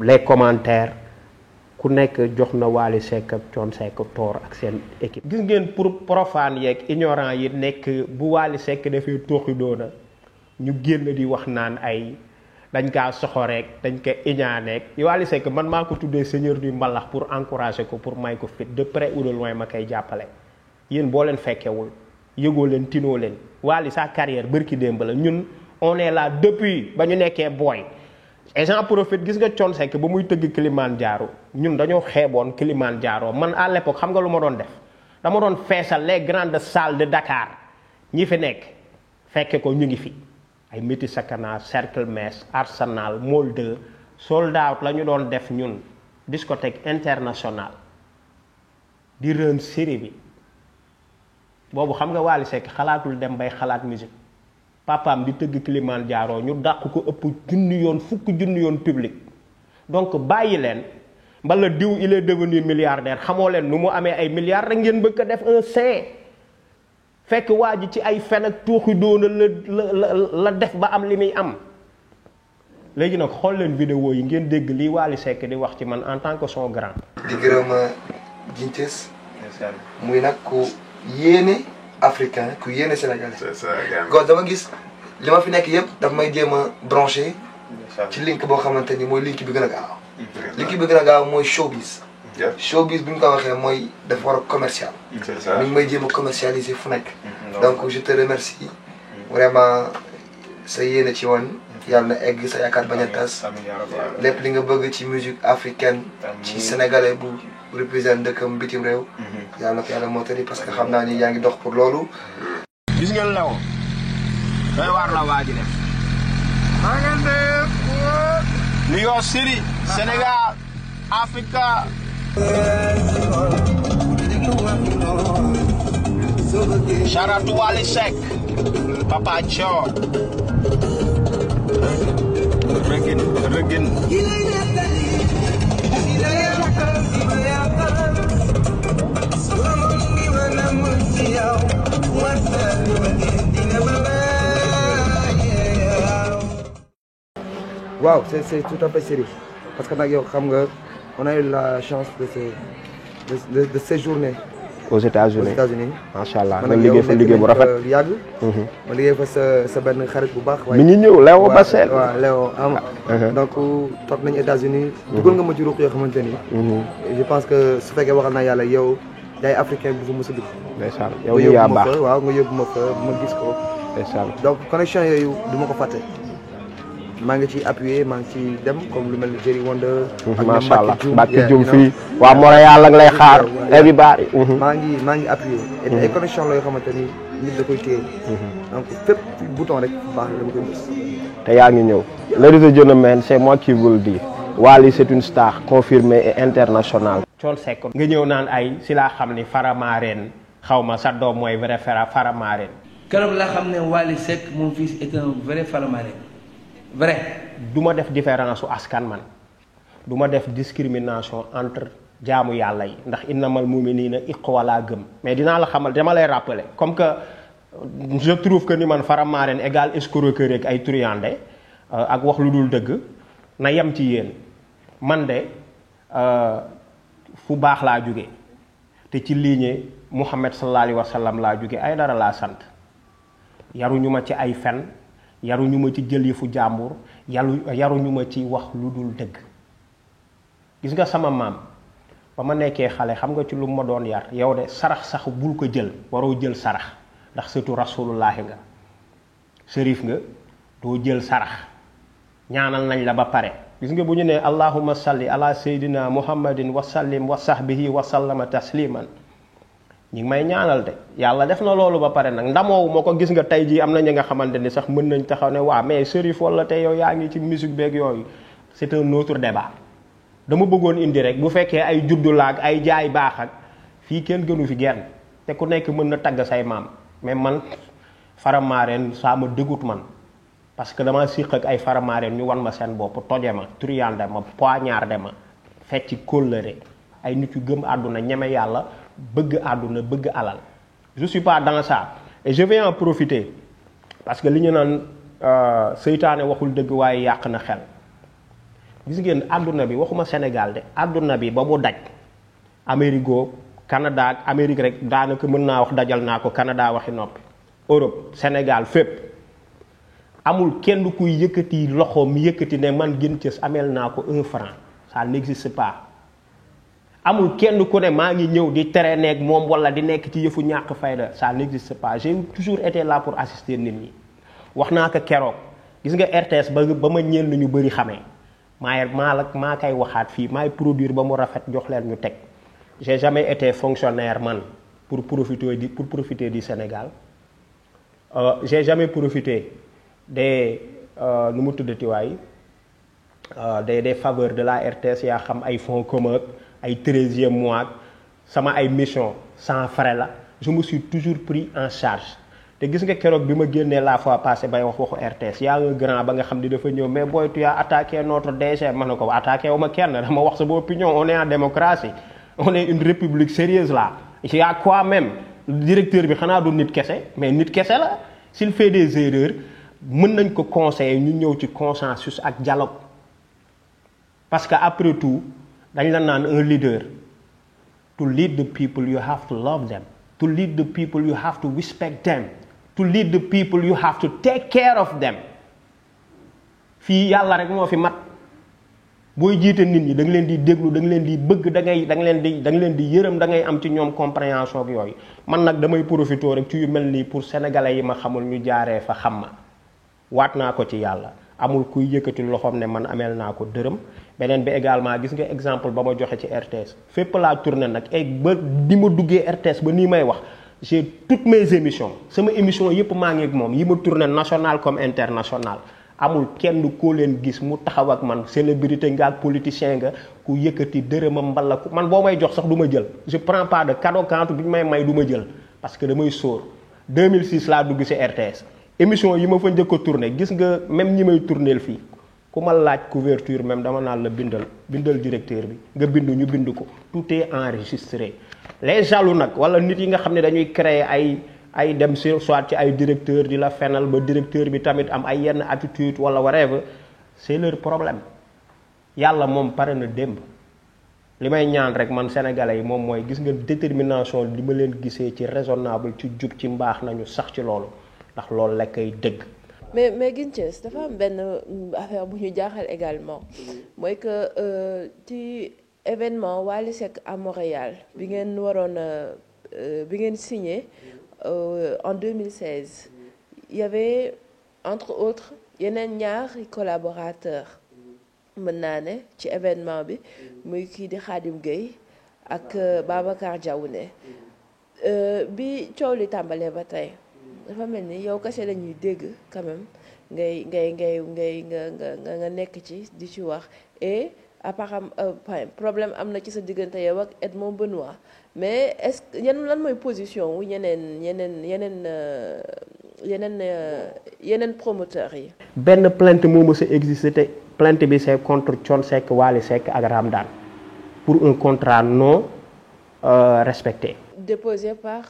les commentaires ku nekk jox na Wally Seck ak Thione Seck toor ak seen équipe. gis ngeen pour profane yeeg ignorant yi nekk bu Wally Seck dafay tooxi doona ñu génn di wax naan ay dañ kaa soxoreek dañ ko iñaaneek Wally Seck man maa ko tuddee seigneur du mbalax pour encourager ko pour may ko fit de près ou de loin ma koy jàppale. yéen boo leen fekkewul yëgoo leen tinoo leen Wally sa carrière bërki démb la ñun on est là depuis ba ñu nekkee booy. et j'en profite gis nga Thione Seck ba muy tëgg Kilimanjaro ñun dañoo xeeboon Kilimanjaro man à l'époque xam nga lu ma doon def dama doon feesal les grandes salles de Dakar ñi fi nekk fekke ko ñu ngi fi ay Métis Sakana Cercle Mess Arsenal Mall 2 sold out la ñu doon def ñun discothèque internationale di rën série bi boobu xam nga Wally Seck xalaatul dem bay xalaat musique papaam di tëgg Kilimanjaro ñu dàq ko ëpp fukk junni yoon public donc bàyyi leen mbala diw il est devenu milliardaire xamoo leen nu mu amee ay milliards rek ngeen bëgg a def un saint fekk waa ji ci ay fen ak tuuxi doona la def ba am li muy am léegi nag xool leen vidéo yi ngeen dégg lii Wally Seck di wax ci man en tant que son grand. di gërëm Gintes muy nag ku yéene africain ku yéene sénégalais. c'est ça gars dama gis li ma fi nekk yëpp daf may jéem a branché ci link boo xamante ni mooy link bi gën a gaaw. link bi gën a gaaw mooy showbiz. showbiz bu ñu ko waxee mooy dafa war a commercial. c'est ça mi ngi may jéem a commercialiser fu nekk. donc je te remercie vraiment sa yéene ci woon yàlla na egg sa yaakaar bañ a tas lépp li nga bëgg ci musique africaine ci sénégalais bu représente dëkkam bitim réew. yàlla na ko yàlla moo tëri parce que xam naa ni yaa ngi dox pour loolu. gis ngeen lew doy waar la waa ji def. maa ngeen def New York City Sénégal Africa. shout out to Wally Seck Papa Thione rëgën waaw c'est tout à fait sérieux parce que nag yow xam nga on a eu la chance de séjourner aux États-Unis macha allah nga liggéey fa liggéey bu rafet yàgg. ma liggéey fa sa benn xarit bu baax. mi ngi ñëw Léo Bassel waaw Léo am donc toog nañu États-Unis dugal nga ma ci ruq yoo xamante ni. je pense que su fekkee waxal naa yàlla yow yaay africain bu fa mos a dugg. ndeysaan yow ñu yaa baax waaw nga yóbbu ma fa ma gis ko. ndeysaan donc connexion yooyu du ma ko fàtte. maa ngi ciy appuyé maa ngi ciy dem comme lu mel ni Jerry Wonder. macha allah Mbacke Dioum fii waa Montréal ak lay xaar. everybody maa ngi appuyé. et ay connexion la yoo xamante ni nit da koy téye. donc fépp bouton rek baax na dama koy gis. te yaa ngi ñëw. ladies and gentlemen c'est moi qui vous le dis. Wally c'est une star confirmée et internationale. Thione Seck nga ñëw naan ay si laa xam ni Faramareen xaw ma sa doom mooy vrai Faramareen. keroog laa xam ne Wally Seck mon fils est un vrai Faramareen. vrai. du ma def différence su askan man du ma def discrimination entre jaamu yàlla yi ndax innamal mu'minina ikhwa laa gëm mais dinaa la xamal dama lay rappeler comme que je trouve que ni man Faramareen égal escroquerie ak ay truande ak wax lu dul dëgg na yem ci yéen man de fu baax laa jóge te ci ligne Muhammad sallallahu alayhi wa sallam laa jóge ay dara laa sant yaruñu ma ci ay fen yaruñu ma ci jël yëfu jàmbur yaruñu ma ci wax lu dul dëgg gis nga sama maam ba ma nekkee xale xam nga ci lu ma doon yar yow de sarax sax bul ko jël waroo jël sarax ndax surtout rasulullahi nga sërif nga doo jël sarax ñaanal nañ la ba pare gis nga bu ñu ne allahumma salli ala sayyidina muhammadin wa sallim wa sahbihi wa sallama tasliman ñi ngi may ñaanal de yàlla def na loolu ba pare nag ndamoowu moo ko gis nga tey jii am na ñi nga xamante ni sax mën nañ taxaw ne waa mais sërif wala te yow yaa ngi ci musique beeg yooyu c'est un autre débat dama bëggoon indi rek bu fekkee ay juddu laag ay jaay baax ak fii kenn gënu fi genn te ku nekk mën na tagg say maam mais man faramaareen saa ma dëggut man parce que dama siq ak ay faramaareen ñu wan ma seen bopp toje ma triyande ma poignardé ma fecc kóllëre ay nit yu gëm àdduna ñeme yàlla bëgg àdduna bëgg alal je suis pas dans ça et je vais en profiter parce que li ñu naan seytaane waxul dëgg waaye yàq na xel gis ngeen àdduna bi waxuma Sénégal de àdduna bi ba mu daj Amérique Canada ak Amérique rek daanaka mën naa wax dajal naa ko Canada waxi noppi Europe Sénégal fépp amul kenn kuy yëkkati loxoom yëkkati ne man Guin Thieuss ameel naa ko 1 franc ça n'existe pas amul kenn ku ne maa ngi ñëw di traîner ak moom wala di nekk ci yëfu ñàkk fayda ça n'existe pas j'ai toujours été là pour assister nit ñi wax naa ko keroog gis nga RTS ba ma ñeen ñu bëri xamee maa kay waxaat fii maay produire ba mu rafet jox leen ñu teg j'ai jamais été fonctionnaire man pour profiter du Sénégal j'ai jamais profité des nu mu tuddati waay des faveurs de la RTS yaa xam ay fonds communs ay 13e mois sama ay mission sans frais la je me suis toujours pris en charge te gis nga keroog bi ma génnee la fois passée bay wax waxu RTS yaa nga grand ba nga xam ni dafa ñëw mais booy tu as attaqué notre DG ma ne ko attaqué wu ma kenn dama wax sa opinion on est en démocratie on est une république sérieuse là il y a quoi même directeur bi xanaa du nit kese mais nit kese la s'il fait des erreurs mën nañ ko conseiller ñu ñëw ci consensus ak dialogue parce que après tout dañ la naan un leader to lead the people you have to love them to lead the people you have to respect them to lead the people you have to take care of them fii yàlla rek moo fi mat booy jiite nit ñi da nga leen di déglu da nga leen di bëgg da nga leen di yërëm da ngay am ci ñoom compréhension ak yooyu man nag damay profité rek ci yu mel nii pour sénégalais yi ma xamul ñu jaaree fa xam ma waat naa ko ci yàlla amul kuy yëkkati loxoom ne man ameel naa ko dërëm beneen bi également gis nga exemple ba ma joxe ci RTS fépp laa tourné nag et ba di ma duggee RTS ba nii may wax j'ai toutes mes émissions sama émission yëpp maa ngi ak moom yi ma tourné national comme international amul kenn koo leen gis mu taxaw ak man célébrité nga ak politicien nga ku yëkkati dërëmam mbala ku man boo may jox sax du ma jël je prends pas de cadeau quand bi ñu may du ma jël parce que damay sóor 2006 laa dugg ci RTS émission yi ma fa njëkk a tourné gis nga même ñi may tourneel fii ku ma laaj couverture même dama naan la bindal directeur bi nga bind ñu bind ko tout est enregistré les jaloux nag wala nit yi nga xam ne dañuy créer ay dem soit ci ay directeur di la fenal ba directeur bi tamit am ay yenn attitude wala whatever c'est leur problème yàlla moom pare na démb li may ñaan rek man sénégalais yi moom mooy gis nga détermination li ma leen gisee ci raisonnable ci jub ci mbaax nañu sax ci loolu ndax loolu la koy dëgg. mais Guin Thieuss dafa am benn affaire bu ñu jaaxal également mooy que ci événement Wally Seck à Montréal bi ngeen waroon bi ngeen signé en 2016 il y avait entre autres yeneen ñaari collaborateurs mën naa ne ci événement bi muy kii di Khadim Gueye ak Babacar Diaouné bi coow li tàmbalee ba tey dafa mel ni yow kese la ñuy dégg quand même nga nekk ci di ci wax et apparemment problème am na ci sa diggante yow ak Edmond Benoît mais est-ce que lan mooy position wu yeneen promoteurs yi. benn plainte moo mës a existé te plainte bi c'est contre Thione Seck Wally Seck ak Ramdan pour un contrat non respecté. déposé par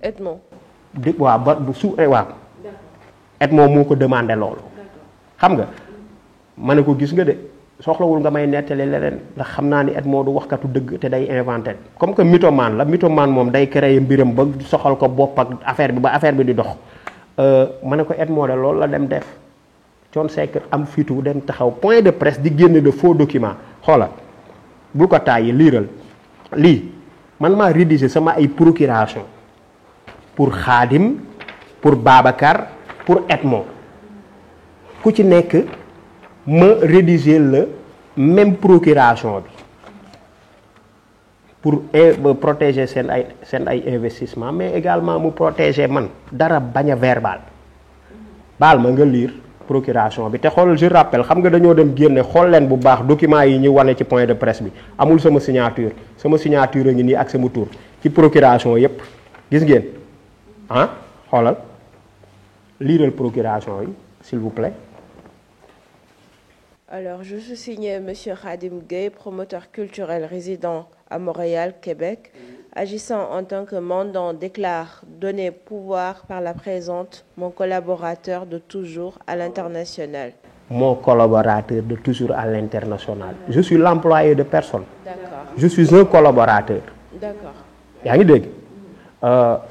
Edmond. waaw ba su waaw Edmond moo ko demandé loolu xam nga ma ne ko gis nga de soxlawul nga may nettali leneen ndax xam naa ni Edmond du waxkatu dëgg te day inventé comme que mythomane la mythomane moom day créer mbiram ba soxal ko bopp ak affaire bi ba affaire bi di dox ma ne ko Edmond de loolu la dem def Thione Seck am fitu dem taxaw point de presse di génne de faux documents xoola bul ko tàyyi liiral lii man maa rédiger sama ay procuration pour Khadim pour Babacar pour Edmond ku ci nekk ma rédiger le même procuration bi pour protéger seen ay investissement mais également mu protéger man dara bañ a verbal baal ma nga lire procuration bi te xool je rappelle xam nga dañoo dem génne xool leen bu baax documents yi ñu wane ci point de presse bi amul sama signature a ngi nii ak sama tour ci procuration yépp gis ngeen ah xoolal liiral procuration yi s'il vous plaît. Alors, je suis signé Monsieur Khadim Gueye, promoteur culturel résident à Montréal, Québec, agissant en tant que mandant, déclare donner pouvoir par la présente mon collaborateur de toujours à l'international. Mon collaborateur de toujours à l'international. Je suis l'employé de personne. D'accord. Je suis un collaborateur. D'accord. yaa ngi dégg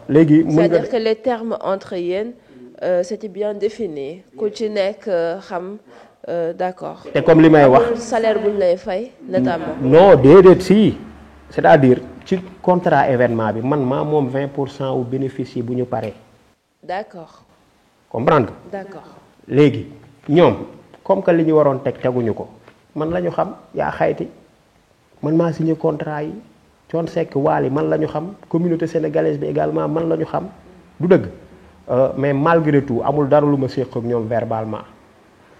léegi. C'est-à-dire que les termes entre yéen, c'était bien défini. Ku ci nekk xam. D'accord. te comme li may wax salaire bu ñu lay fay notamment. non déedéet si c'est-à-dire ci contrat événement bi man maa moom 20% wu bénéfice yi bu ñu paree. D'accord. comprendre nga. D'accord. léegi ñoom comme que li ñu waroon teguñu ko man la ñu xam yaa xayti man maa signé contrat yi Thione Seck Wally man la ñu xam communauté sénégalaise bi également man la ñu xam du dëgg mais malgré tout amul dara lu ma séq ak ñoom verbalement.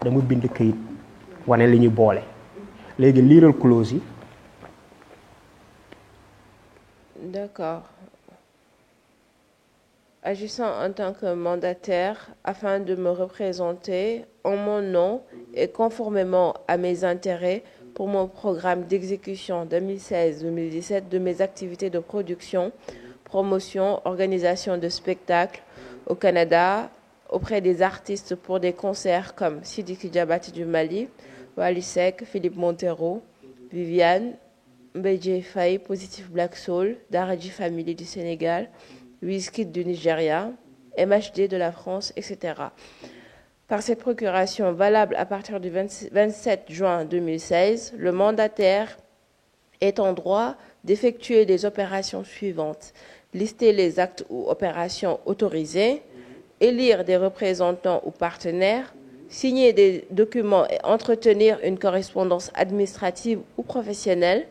dama bind këyit wane li ñu boole léegi liiral clause yi. D'accord. Agissant en tant que mandataire afin de me représenter en mon nom et conformément à mes intérêts pour mon programme d'exécution 2016-2017 de mes activités de production, promotion, organisation de spectacles au Canada auprès des artistes pour des concerts comme Sidiki Diabaté du Mali, Wally Seck, Philippe Montero, Viviane, Mbedje Faye, Positive Black Soul, Daraji Family du Sénégal, Wizkid du Nigeria, MHD de la France, etc. Par cette procuration valable à partir du 27 juin 2016, le mandataire est en droit d'effectuer les opérations suivantes: lister les actes ou opérations autorisées, élire des représentants ou partenaires, signer des documents et entretenir une correspondance administrative ou professionnelle,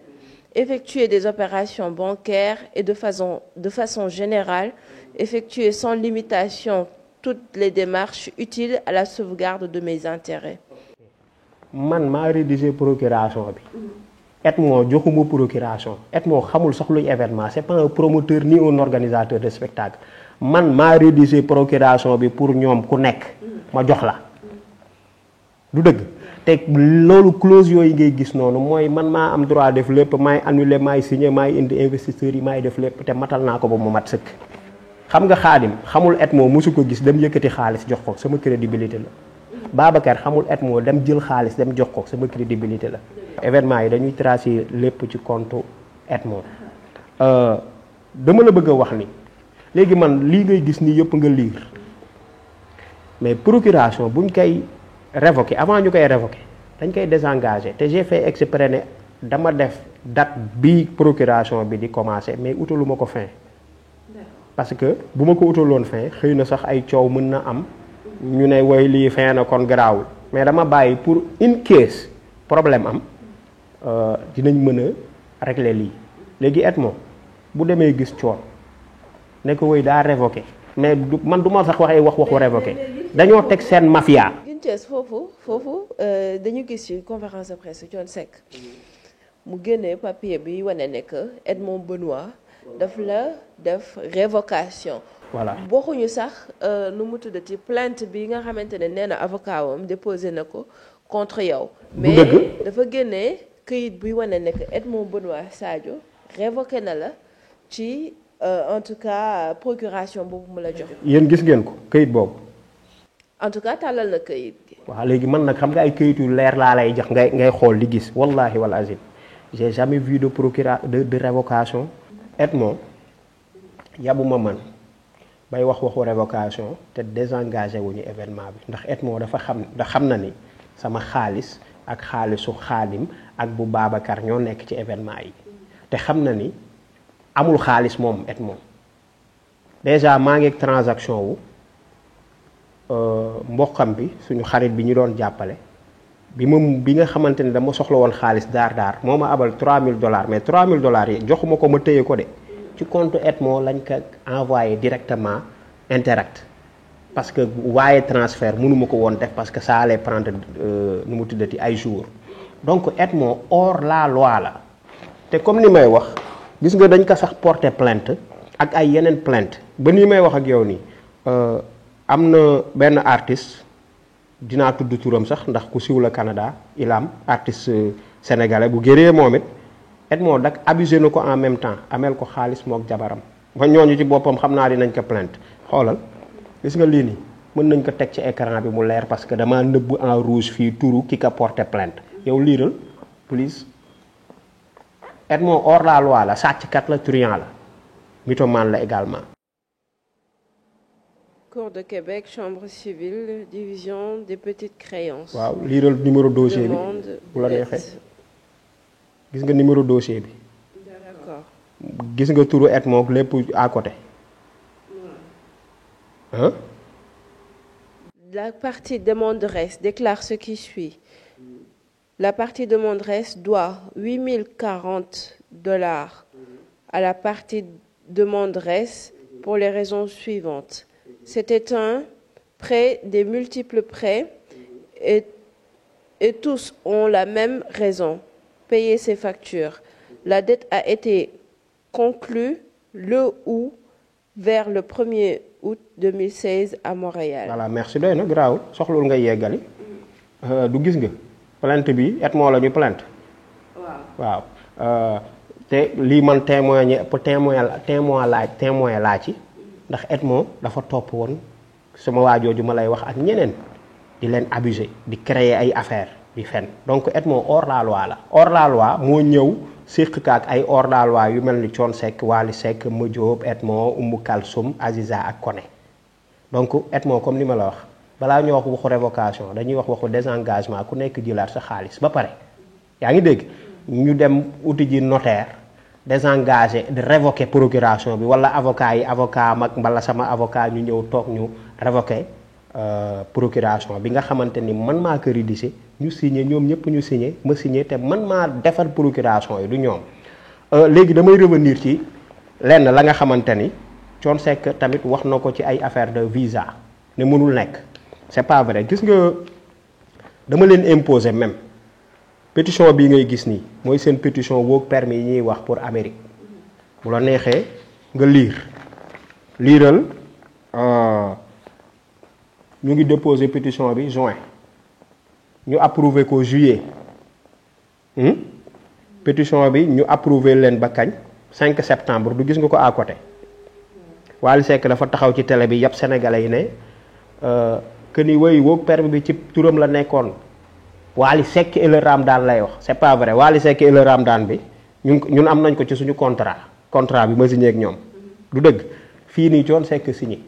effectuer des opérations bancaires et de façon générale, effectuer sans limitation toutes les démarches utiles à la sauvegarde de mes intérêts. man maa rédigé procuration bi. Edmond joxuma procuration. Edmond xamul sax luy événement, c'est pas un promoteur ni un organisateur de spectacle. man maa rédigé procuration bi pour ñoom ku nekk ma jox la du dëgg te loolu clause yooyu ngay gis noonu mooy man maa am droit def lépp maay annuler maay signer maay indi investisseurs yi maay def lépp te matal naa ko ba mu mat sëkk. xam nga Khadim xamul Edmond mosu ko gis dem yëkkati xaalis jox ko sama crédibilité la. Babacar xamul Edmond dem jël xaalis dem jox ko sama crédibilité la. événement yi dañuy tracer lépp ci compte Edmond dama la bëgg a wax ni. léegi man lii ngay gis nii yëpp nga lire mais procuration buñ koy révoquer avant ñu koy révoquer dañ koy désengager te j'ai fait exprès ne dama def date bi procuration bi di commencer mais utaluma ko fin parce que bu ma ko utaloon fin xëy na sax ay coow mën na am ñu ne woy lii fin na kon garaawul mais dama bàyyi pour in case problème am dinañ mën a régler lii léegi Edmond bu demee gis Thione ne ko woy daa révoqué mais man du ma sax waxu révoqué dañoo teg seen mafia. Gintes foofu dañu gis ci conférence de presse Thione Seck mu génnee papier bi wane ne que Edmond Benoît daf la def révocation. voilà waxuñu sax nu mu tuddati plainte bi nga xamante ne nee na avocat wam déposé na ko contre yow. mais dafa génnee këyit buy wane ne que Edmond Benoît Sadio révoqué na la ci. En tout cas procuration boobu mu la jox. yéen gis ngeen ko këyit boobu. en tout cas tàllal na këyit gi. waaw léegi man nag xam nga ay këyit yu leer laa lay jox ngay xool di gis wallahi wal azim j'ai jamais vu de de révocation. Edmond yabuma man bay wax waxu révocation te désengagé wuñu événement bi ndax Edmond dafa xam na ni sama xaalis ak xaalisu Xaadim ak bu Babacar ñoo nekk ci événement yi te xam na ni amul xaalis moom Edmond déjà maa ngi ak transaction wu mbokkam bi suñu xarit bi ñu doon jàppale bi nga xamante ni dama soxla woon xaalis daar moo ma abal $3000 mais $3000 yi joxuma ko ma téye ko de ci compte Edmond lañ ko envoyé directement Interact parce que waaye transfert mënuma ko woon def parce que ça allait prendre nu mu tuddati ay jours donc Edmond hors la loi la te comme ni may wax gis nga dañ ko sax porter plainte ak ay yeneen plainte ba nii may wax ak yow nii am na benn artiste dinaa tudd turam sax ndax ku siw la Canada Ilam artiste sénégalais bu géree moom it Edmond dak abusé na ko en même temps amel ko xaalis mook jabaram ba ñooñu ci boppam xam naa dinañ ko plainte xoolal gis nga lii nii mën nañ ko teg ci écran bi mu leer parce que dama nëbb en rouge fii turu ki ko porté plainte yow liiral please Edmond hors la loi la sàcckat la truand la mythomane la également. Cour de Québec, chambre civile, division des petites créances. waaw liiral numéro dossier bi bu la neexee gis nga numéro dossier bi. D'accord. gis nga turu Edmond lépp à côté. Hein? La partie demanderesse déclare ce qui suit. La partie demanderesse doit $8040 à la partie demanderesse pour les raisons suivantes. C'était un prêt des multiples prêts et tous ont la même raison, payer ses factures. La dette a été conclue le août vers le 1er août 2016 à Montréal. Voilà, merci doy na graawul soxlul nga yeggali du gis nga plainte bi Edmond la ñu plainte. waaw te lii man témoin laa ci ndax Edmond dafa topp woon sama waajooju ma lay wax ak ñeneen di leen abuser di créer ay affaires di fen donc Edmond hors la loi la hors la loi moo ñëw séq kaak ay hors la loi yu mel ni Thione Seck Wally Seck Madiop Edmond Oumou Kalsoum Aziza ak Koné donc Edmond comme ni ma la wax balaa ñu wax waxu révocation dañuy wax waxu désengagement ku nekk jëlaat sa xaalis ba pare yaa ngi dégg ñu dem uti ji notaire désengagé de révoquer procuration bi wala avocat mag mbala sama avocat ñu ñëw toog ñu révoquer procuration bi nga xamante ni man maa ko rédigé ñu signé ñoom ñëpp ñu signé ma signé te man maa defar procuration yi du ñoom léegi damay revenir ci lenn la nga xamante ni Thione Seck tamit wax na ko ci ay affaire de visa ne mënul nekk c'est pas vrai gis nga dama leen imposer même pétition bii ngay gis nii mooy seen pétition work permit yi ñuy wax pour Amérique bu la neexee nga liiral ñu ngi déposer pétition bi juin ñu approuvé ko juillet pétition bi ñu approuvé leen ba kañ 5 septembre du gis nga ko à côté Wally Seck dafa taxaw ci télé bi yàpp sénégalais yi ne que ni woy work permit bi ci turam la nekkoon Wally Seck et le Ramdan lay wax c'est pas vrai Wally Seck et le Ramdan bi ñun am nañ ko ci suñu contrat bi ma signé ak ñoom du dëgg fii nii Thione Seck signé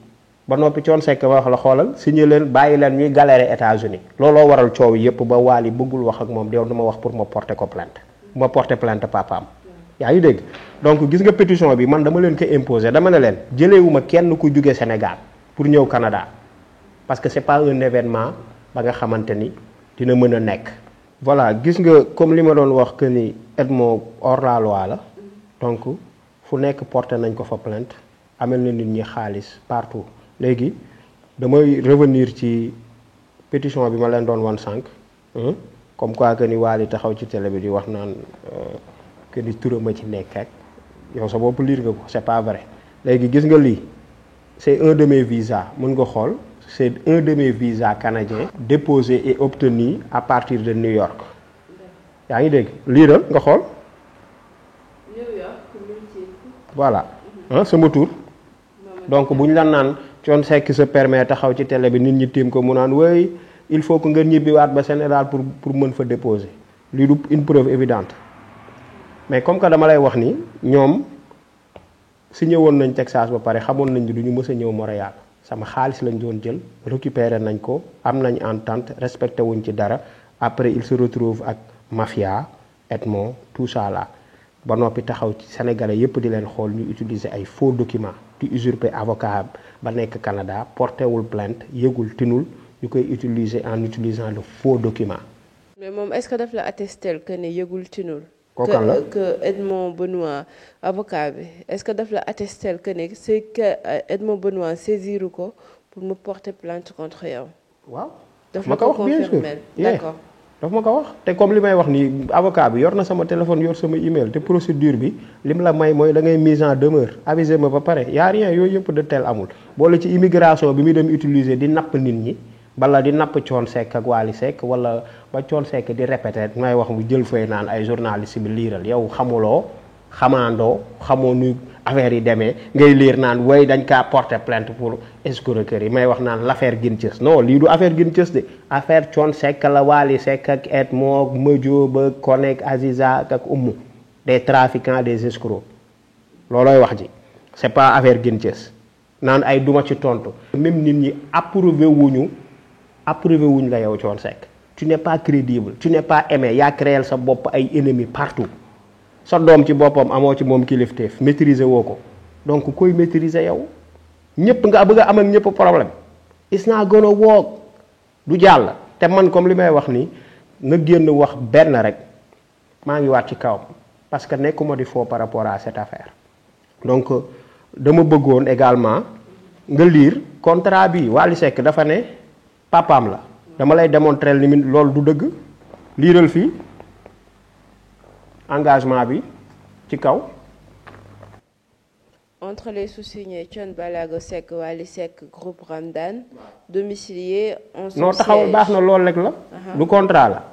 ba noppi Thione Seck wax la xoolal signé leen bàyyi leen ñuy galérer États-Unis looloo waral coow yëpp ba Wally bëggul wax ak moom dew dama wax pour ma porter ko plainte ma porter plainte papaam yaa ngi dégg donc gis nga pétition bi man dama leen ko imposer dama ne leen jëleewuma kenn ku jóge Sénégal pour ñëw Canada parce que c'est pas un événement ba nga xamante ni dina mën a nekk. voilà gis nga comme li ma doon wax que ni Edmond hors la loi la donc fu nekk porté nañ ko fa plainte amel na nit ñi xaalis partout léegi damay revenir ci pétition bi ma leen doon wan sànq comme quoi que ni Wally taxaw ci télé bi di wax naan que ni turam a ci nekk ak yow sa bopp lire nga ko c'est pas vrai léegi gis nga lii c'est un de mes visas mën nga xool. C'est un de mes visas canadiens déposé et obtenu à partir de New York. yaa ngi dégg liiral nga xool. New York. voilà sama tur. donc bu ñu la naan Thione Seck se permet taxaw ci télé bi nit ñi tiim ko mu naan wéy il faut que nga ñibbiwaat ba Sénégal pour mën fa déposer lii du une preuve évidente mais comme que dama lay wax ni ñoom signé woon nañ Texas ba pare xamoon nañ ni du ñu mës a ñëw Montréal sama xaalis lañ doon jël récupérer nañ ko am nañ entente respecté wuñ ci dara après il se retrouve ak mafia Edmond tout ça là ba noppi taxaw ci sénégalais yépp di leen xool ñu utiliser ay faux documents di usurper avocat ba nekk Canada portéwul plainte yëgul tinul ñu koy utiliser en utilisant de faux documents. mais moom est-ce que daf la attestel que ne yëgul tinul. kookan la que Edmond Benoît avocat bi est-ce que daf la attestel que ne c'est que Edmond Benoît saisiru ko pour me porter plainte contre yow. waaw daf ma la ko ko wax bien sûr confirmer d'accord. daf ma ko wax te comme li may wax ni avocat bi yor na sama téléphone yor sama email te procédure bi lim la may mooy da ngay mise en demeure aviser ma ba pare y a rien yooyu yëpp de tel amul boole ci immigration bi muy dem utiliser di napp nit ñi bala di napp Thione Seck ak Wally Seck wala ba Thione Seck di répéter may wax mu jël fay naan ay journaliste bi liiral yow xamuloo xamaandoo xamoo nu affaire yi demee ngay liir naan way dañ kaa porter plainte pour escroquerie may wax naan l'affaire Guinchess non lii du affaire Guinchess de affaire Thione Seck la Wally Seck ak Edmond Madio ba Konek Aziza ak Oumou des trafiquants des escrocs loolooy wax ji c'est pas affaire Guinchess naan ay duma ci tontu même nit ñi approuvé wuñ la yow Thione Seck tu n'es pas crédible tu n'es pas aimé yaa créé sa bopp ay ennemis partout sa doom ci boppam amoo ci moom kilifteef maîtriser woo ko donc koy maîtriser yow ñëpp nga bëgg a am ak ñëpp problème it's not gonna work du jàll te man comme li may wax ni nga génn wax benn rek maa ngi waat ci kawam parce que nekkuma di faux par rapport à cette affaire donc dama bëggoon également nga lire contrat bi Wally Seck dafa ne papaam la dama lay démontrer ni loolu du dëgg liiral fii engagement bi ci kaw. Entre les sous-signés Thione Ballago Seck Wally Seck groupe Ramdan domicilié en son non taxawal baax na loolu rek la. du contrat la.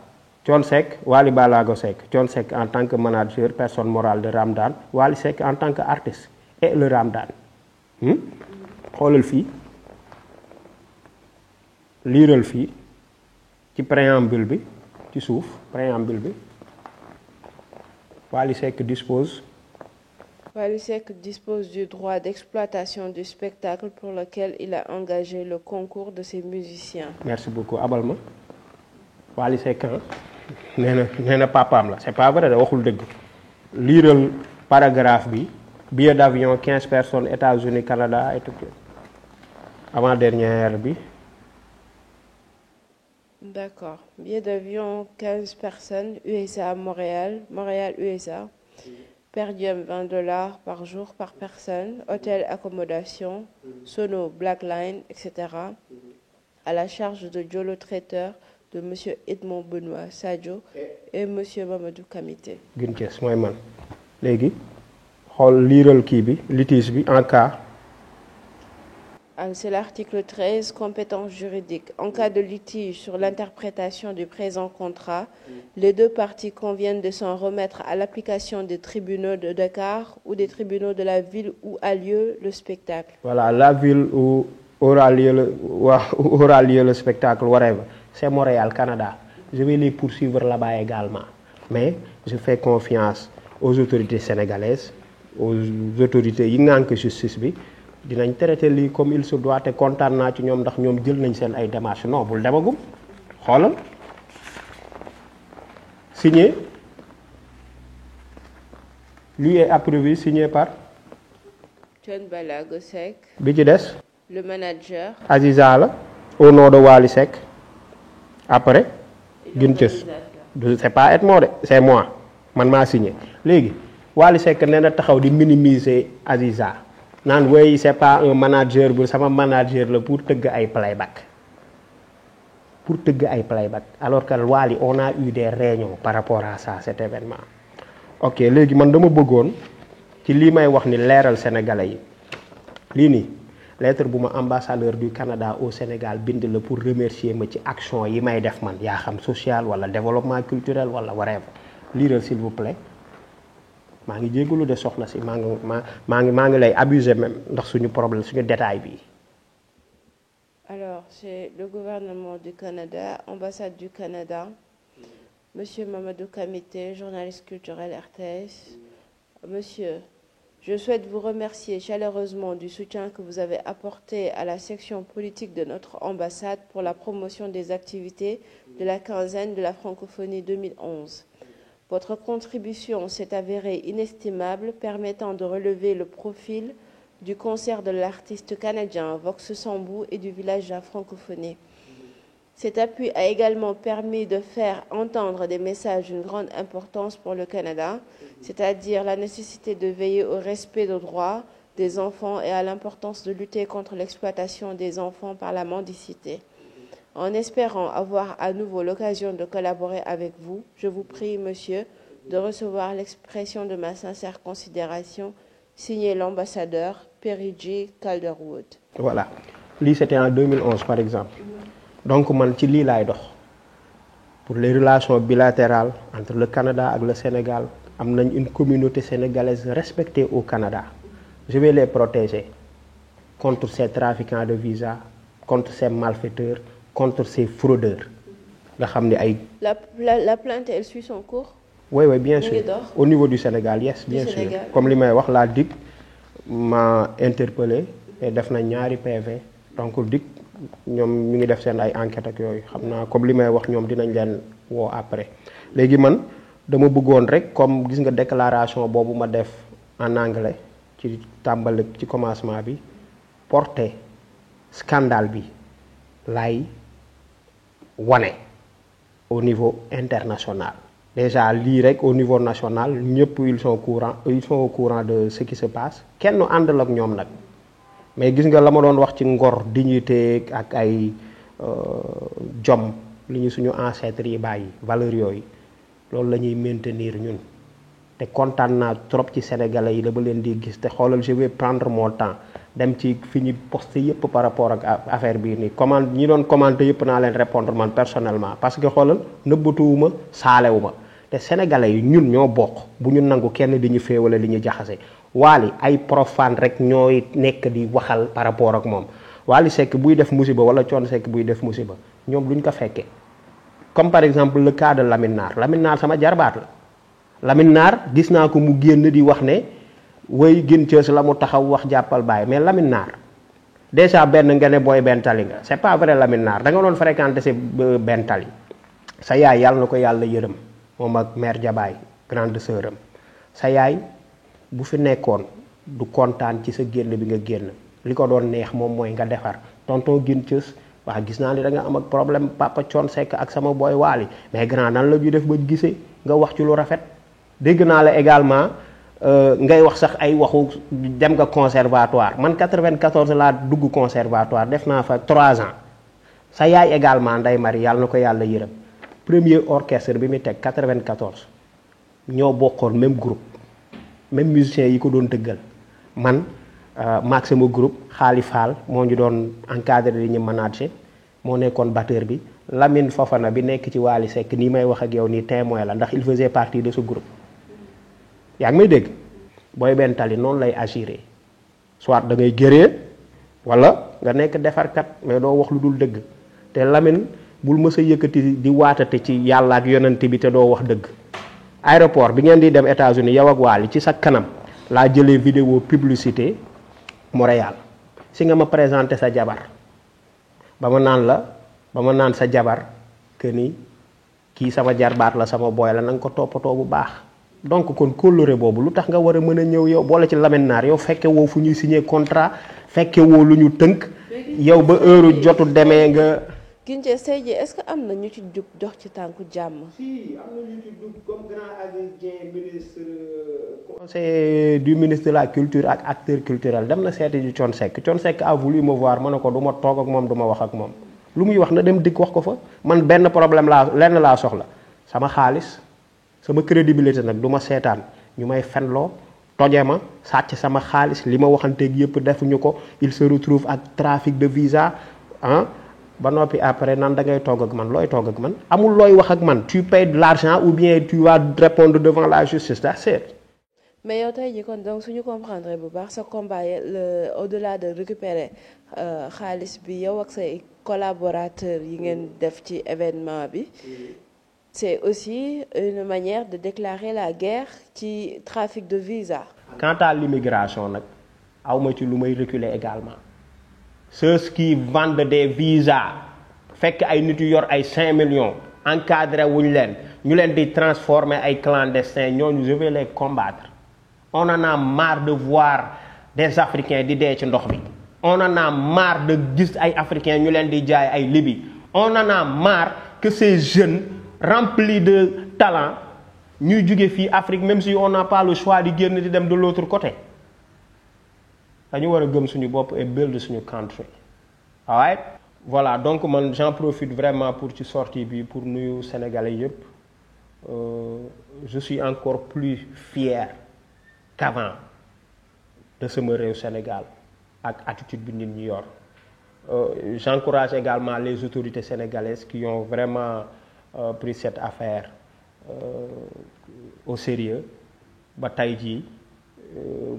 Thione Seck Wally Ballago Seck Thione Seck en tant que manager personne morale de Ramdan Wally Seck en tant que artiste et le Ramdan. xoolal fii liiral fii ci préambule bi ci suuf préambule bi. Wally Seck dispose du droit d'exploitation du spectacle pour lequel il a engagé le concours de ses musiciens. Merci beaucoup abal ma Wally Seck nee na papaam la c'est pas vrai da waxul dëgg liiral paragraphe bi billet d'avion 15 personnes États-Unis Canada et tout avant dernière bi. D'accord. Billet d'avion 15 personnes, USA, Montréal, USA. Per diem $20 par jour par personne, hôtel, accommodation, sono, Blackline, etc. À la charge de Joe le traiteur, de monsieur Edmond Benoît Sadio et monsieur Mamadou Kamité. Guinchess mooy man léegi xool liiral kii bi litige bi en cas. C'est l'article 13, compétences juridiques. En cas de litige sur l'interprétation du présent contrat, les deux parties conviennent de s'en remettre à l'application des tribunaux de Dakar ou des tribunaux de la ville où a lieu le spectacle. Voilà, la ville où aura lieu le spectacle, whatever. C'est Montréal, Canada. Je vais les poursuivre là-bas également. Mais je fais confiance aux autorités sénégalaises, aux autorités yi ngànk justice bi. dinañ traité lii comme il se doit te kontaan naa ci ñoom ndax ñoom jël nañ seen ay démarches non bul demagum xoolal signé lui est approuvé signé par. Thione Ballago Seck. bi ci des. le manager. Aziza la au nom de Wally Seck après. Guinchess c'est pas Edmond de c'est moi man maa signé léegi Wally Seck nee na taxaw di minimiser Aziza. naan way c'est pas un manager bu sama manager la pour tëgg ay playback alors que Wally on a eu des réunions par rapport à ça cet événement ok léegi man dama bëggoon ci lii may wax ni leeral sénégalais yi lii nii lettre bu ma ambassadeur du Canada au Sénégal bind la pour remercier ma ci action yi may def man yaa xam social wala développement culturel wala whatever liiral s'il vous plaît maa ngi jégalu de soxna si maa ngi lay abuser même ndax suñu problème suñu détail bi Alors, c'est le gouvernement du Canada, ambassade du Canada, Monsieur Mamadou Kamité, journaliste culturel RTS. Monsieur, je souhaite vous remercier chaleureusement du soutien que vous avez apporté à la section politique de notre ambassade pour la promotion des activités de la quinzaine de la francophonie 2011. Votre contribution s'est avérée inestimable, permettant de relever le profil du concert de l'artiste canadien Vox Sambou et du village de la francophonie. Cet appui a également permis de faire entendre des messages d'une grande importance pour le Canada, c'est-à-dire la nécessité de veiller au respect des droits des enfants et à l'importance de lutter contre l'exploitation des enfants par la mendicité. En espérant avoir à nouveau l'occasion de collaborer avec vous, je vous prie, monsieur, de recevoir l'expression de ma sincère considération, signé l'ambassadeur Perry G. Calderwood. Voilà. Lii c'était en 2011 par exemple. Donc man ci lii laay dox pour les relations bilatérales entre le Canada et le Sénégal am nañ une communauté sénégalaise respectée au Canada. Je vais les protéger contre ces trafiquants de visas, contre ces malfaiteurs, contre ces fraudeurs. Nga xam ne ay La plainte, elle suit son cours? Oui, bien sûr. Au niveau du Sénégal, yes, bien sûr. Comme li may wax, la DIC m'a interpellé et def na ñaari PV. Donc DIC ñoom ñu ngi def seen ay enquête ak yooyu xam naa comme li may wax ñoom dinañ leen woo après. Léegi man dama bëggoon rek comme gis nga déclaration boobu ma def en anglais ci tàmbali ci commencement bi porter scandale bi lay wane au niveau international. Déjà lii rek au niveau national ñëpp ils sont au courant de ce qui se passe kenn àndal ak ñoom nag mais gis nga la ma doon wax ci ngor dignité ak ay jom li ñu suñu ancêtres yi bàyyi valeurs yooyu loolu la ñuy maintenir ñun te kontaan naa trop ci sénégalais yi la ba leen di gis te xoolal je vais prendre mon temps dem ci fi ñu posté yëpp par rapport ak affaire bii nii ñi doon commenté yëpp naa leen répondre man personnellement parce que xoolal nëbbatuwuma saalewuma te sénégalais yi ñun ñoo bokk bu ñu nangu kenn di ñu féewale li ñu jaxase Wally ay profane rek ñooy nekk di waxal par rapport ak moom Wally Seck buy def musiba wala Thione Seck buy def musiba ñoom duñ ko fekkee comme par exemple le cas de Lamine Nar sama jarbaat la Lamine Nar gis naa ko mu génn di wax ne way gën cës la mu taxaw wax jàppal baay mais Lamine Nar déjà benn nga ne booy bentali nga c'est pas vrai Lamine Nar da nga doon fréquenter si bentali sa yaay yàlla na ko yàlla yërëm moom ak mère Jabaay grande sœur am sa yaay bu fi nekkoon du kontaan ci sa génn bi nga génn li ko doon neex moom mooy nga defar tonton gin cës waa gis naa ni da nga am ak problème papa Thione Seck ak sama boy Wally mais grand nan la ñuy def ba gisee nga wax ci lu rafet dégg naa la également ngay wax sax ay waxu dem nga conservatoire man 94 laa dugg conservatoire def naa fa 3 ans sa yaay également Ndeye Marie yàlla na ko yàlla yërëm premier orchestre bi mu teg 94 ñoo bokkoon même groupe même musiciens yi ko doon tëggal man maag sama groupe Xaali Fall moo ñu doon encadré di ñu manager moo nekkoon batteur bi Lamine Fofana bi nekk ci Wally Seck nii may wax ak yow nii témoin la ndax il faisait partie de ce groupe yaa ngi may dégg booy benn tali noonu lay agiré soit da ngay gëree wala nga nekk defarkat mais doo wax lu dul dëgg te Lamine bul mës a yëkkati di waatate ci yàlla ak yonent bi te doo wax dëgg aéroport bi ngeen di dem États-Unis yow ak Wally ci sa kanam laa jëlee vidéo publicité Montréal si nga ma présenté sa jabar ba ma naan sa jabar que ni kii sama jarbaat la sama boy la na nga ko toppatoo bu baax donc kon kóllëre boobu lu tax nga war a mën a ñëw yow boole ci Lamine Nar yow fekke woo fu ñuy signé contrat fekke woo lu ñu tënk yow ba heure jotu demee nga Guinthie Seydi est-ce que am na ñu ci jug dox ci tànku jàmm? Si am na ñu ci jug comme grand Aziz Dieng ministre conseiller du ministre de la culture ak acteur culturel dem na seeti ji Thione Seck a voulu me voir ma ne ko du ma toog ak moom du ma wax ak moom lu muy wax na dem dikk wax ko fa man benn problème lenn laa soxla sama xaalis sama crédibilité nag du ma seetaan ñu may fenloo toje ma sàcc sama xaalis li ma waxanteeg yëpp defuñu ko il se retrouve ak trafic de visa ba noppi après nan da ngay toog ak man looy toog ak man amul looy wax ak man tu payes de l'argent ou bien tu vas répondre devant la justice that's it. mais yow tey jii kon donc suñu comprendre bu baax sa combat au-delà de récupérer xaalis bi yow ak say collaborateurs yi ngeen def ci événement bi c'est aussi une manière de déclarer la guerre ci trafic de visa. Quant à l'immigration nag awma ci lu may reculer également ceux qui vendent des visas fekk ay nit yu yor ay 5 millions encadré wuñ leen ñu leen di transformer ay clandestins ñooñu je vais les combattre. On en a marre de voir des Africains di dee ci ndox bi on en a marre de gis ay Africains ñu leen di jaay ay Libye on en a marre que ces jeunes remplis de talent ñuy jóge fii Afrique même si on n'a pas le choix di génn di dem de l'autre côté dañu war a gëm suñu bopp et build suñu country. Alright, voilà donc man j'en profite vraiment pour ci sortie bi pour nuyu Sénégalais yëpp je suis encore plus fier qu'avant de sama réew Sénégal ak attitude bi nit ñi yor j'encourage également les autorités sénégalaises qui ont vraiment pris cette affaire au sérieux ba tey jii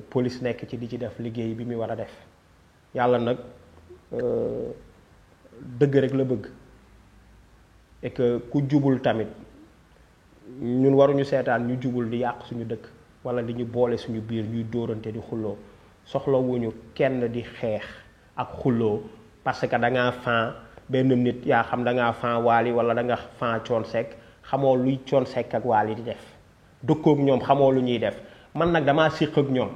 police nekk ci di ci def liggéey bi muy war a def yàlla nag dëgg rek la bëgg et que ku jubul tamit ñun waruñu seetaan ñu jubul di yàq suñu dëkk wala di ñu boole suñu biir ñuy dóorante di xulloo soxlawuñu kenn di xeex ak xulloo parce que da ngaa fan benn nit yaa xam da ngaa fan Wally wala da nga fan Thione Seck xamoo luy Thione Seck ak Wally di def dëkkoog ñoom xamoo lu ñuy def man nag damaa siq ak ñoom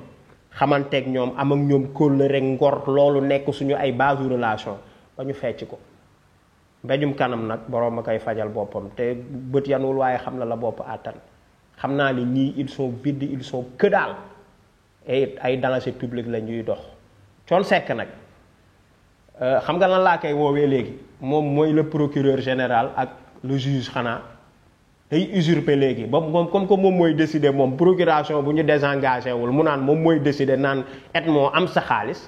xamanteeg ñoom am ak ñoom kóllëre ngor loolu nekk suñu ay base relation ba ñu fecc ko mbéjum kanam nag boroom a koy fajal boppam te bët yanul waaye xam na la bopp àttan xam naa ni ñii ils sont vides ils sont que daal et ay danger public la ñuy dox Thione Seck nag xam nga lan laa koy woowee léegi moom mooy le procureur général ak le juge xanaa day usurper léegi ba moom comme que moom mooy décider moom procuration bu ñu désengagé wul mu naan moom mooy décider naan moo am sa xaalis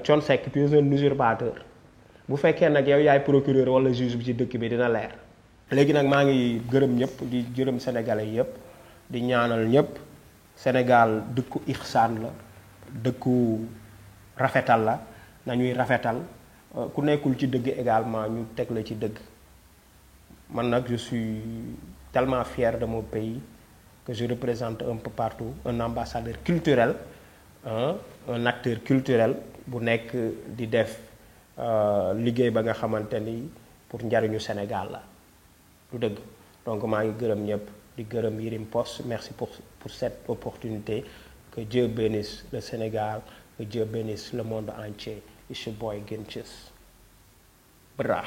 Thione Seck tu es un usurpateur bu fekkee nag yow yaay procureur wala juge bi ci dëkk bi dina leer. léegi nag maa ngi gërëm ñëpp di gërëm sénégalais yëpp di ñaanal ñëpp Sénégal dëkku ixsaan la dëkku rafetal la nañuy rafetal ku nekkul ci dëgg également ñu teg la ci dëgg man nag je suis tellement fier de mon pays que je représente un peu partout un ambassadeur culturel un acteur culturel bu nekk di def liggéey ba nga xamante ni pour njariñu Sénégal la du dëgg donc maa ngi gërëm ñëpp di gërëm Yerim Post merci pour cette opportunité que Dieu bénisse le Sénégal que Dieu bénisse le monde entier it's your boy Ginchis Bra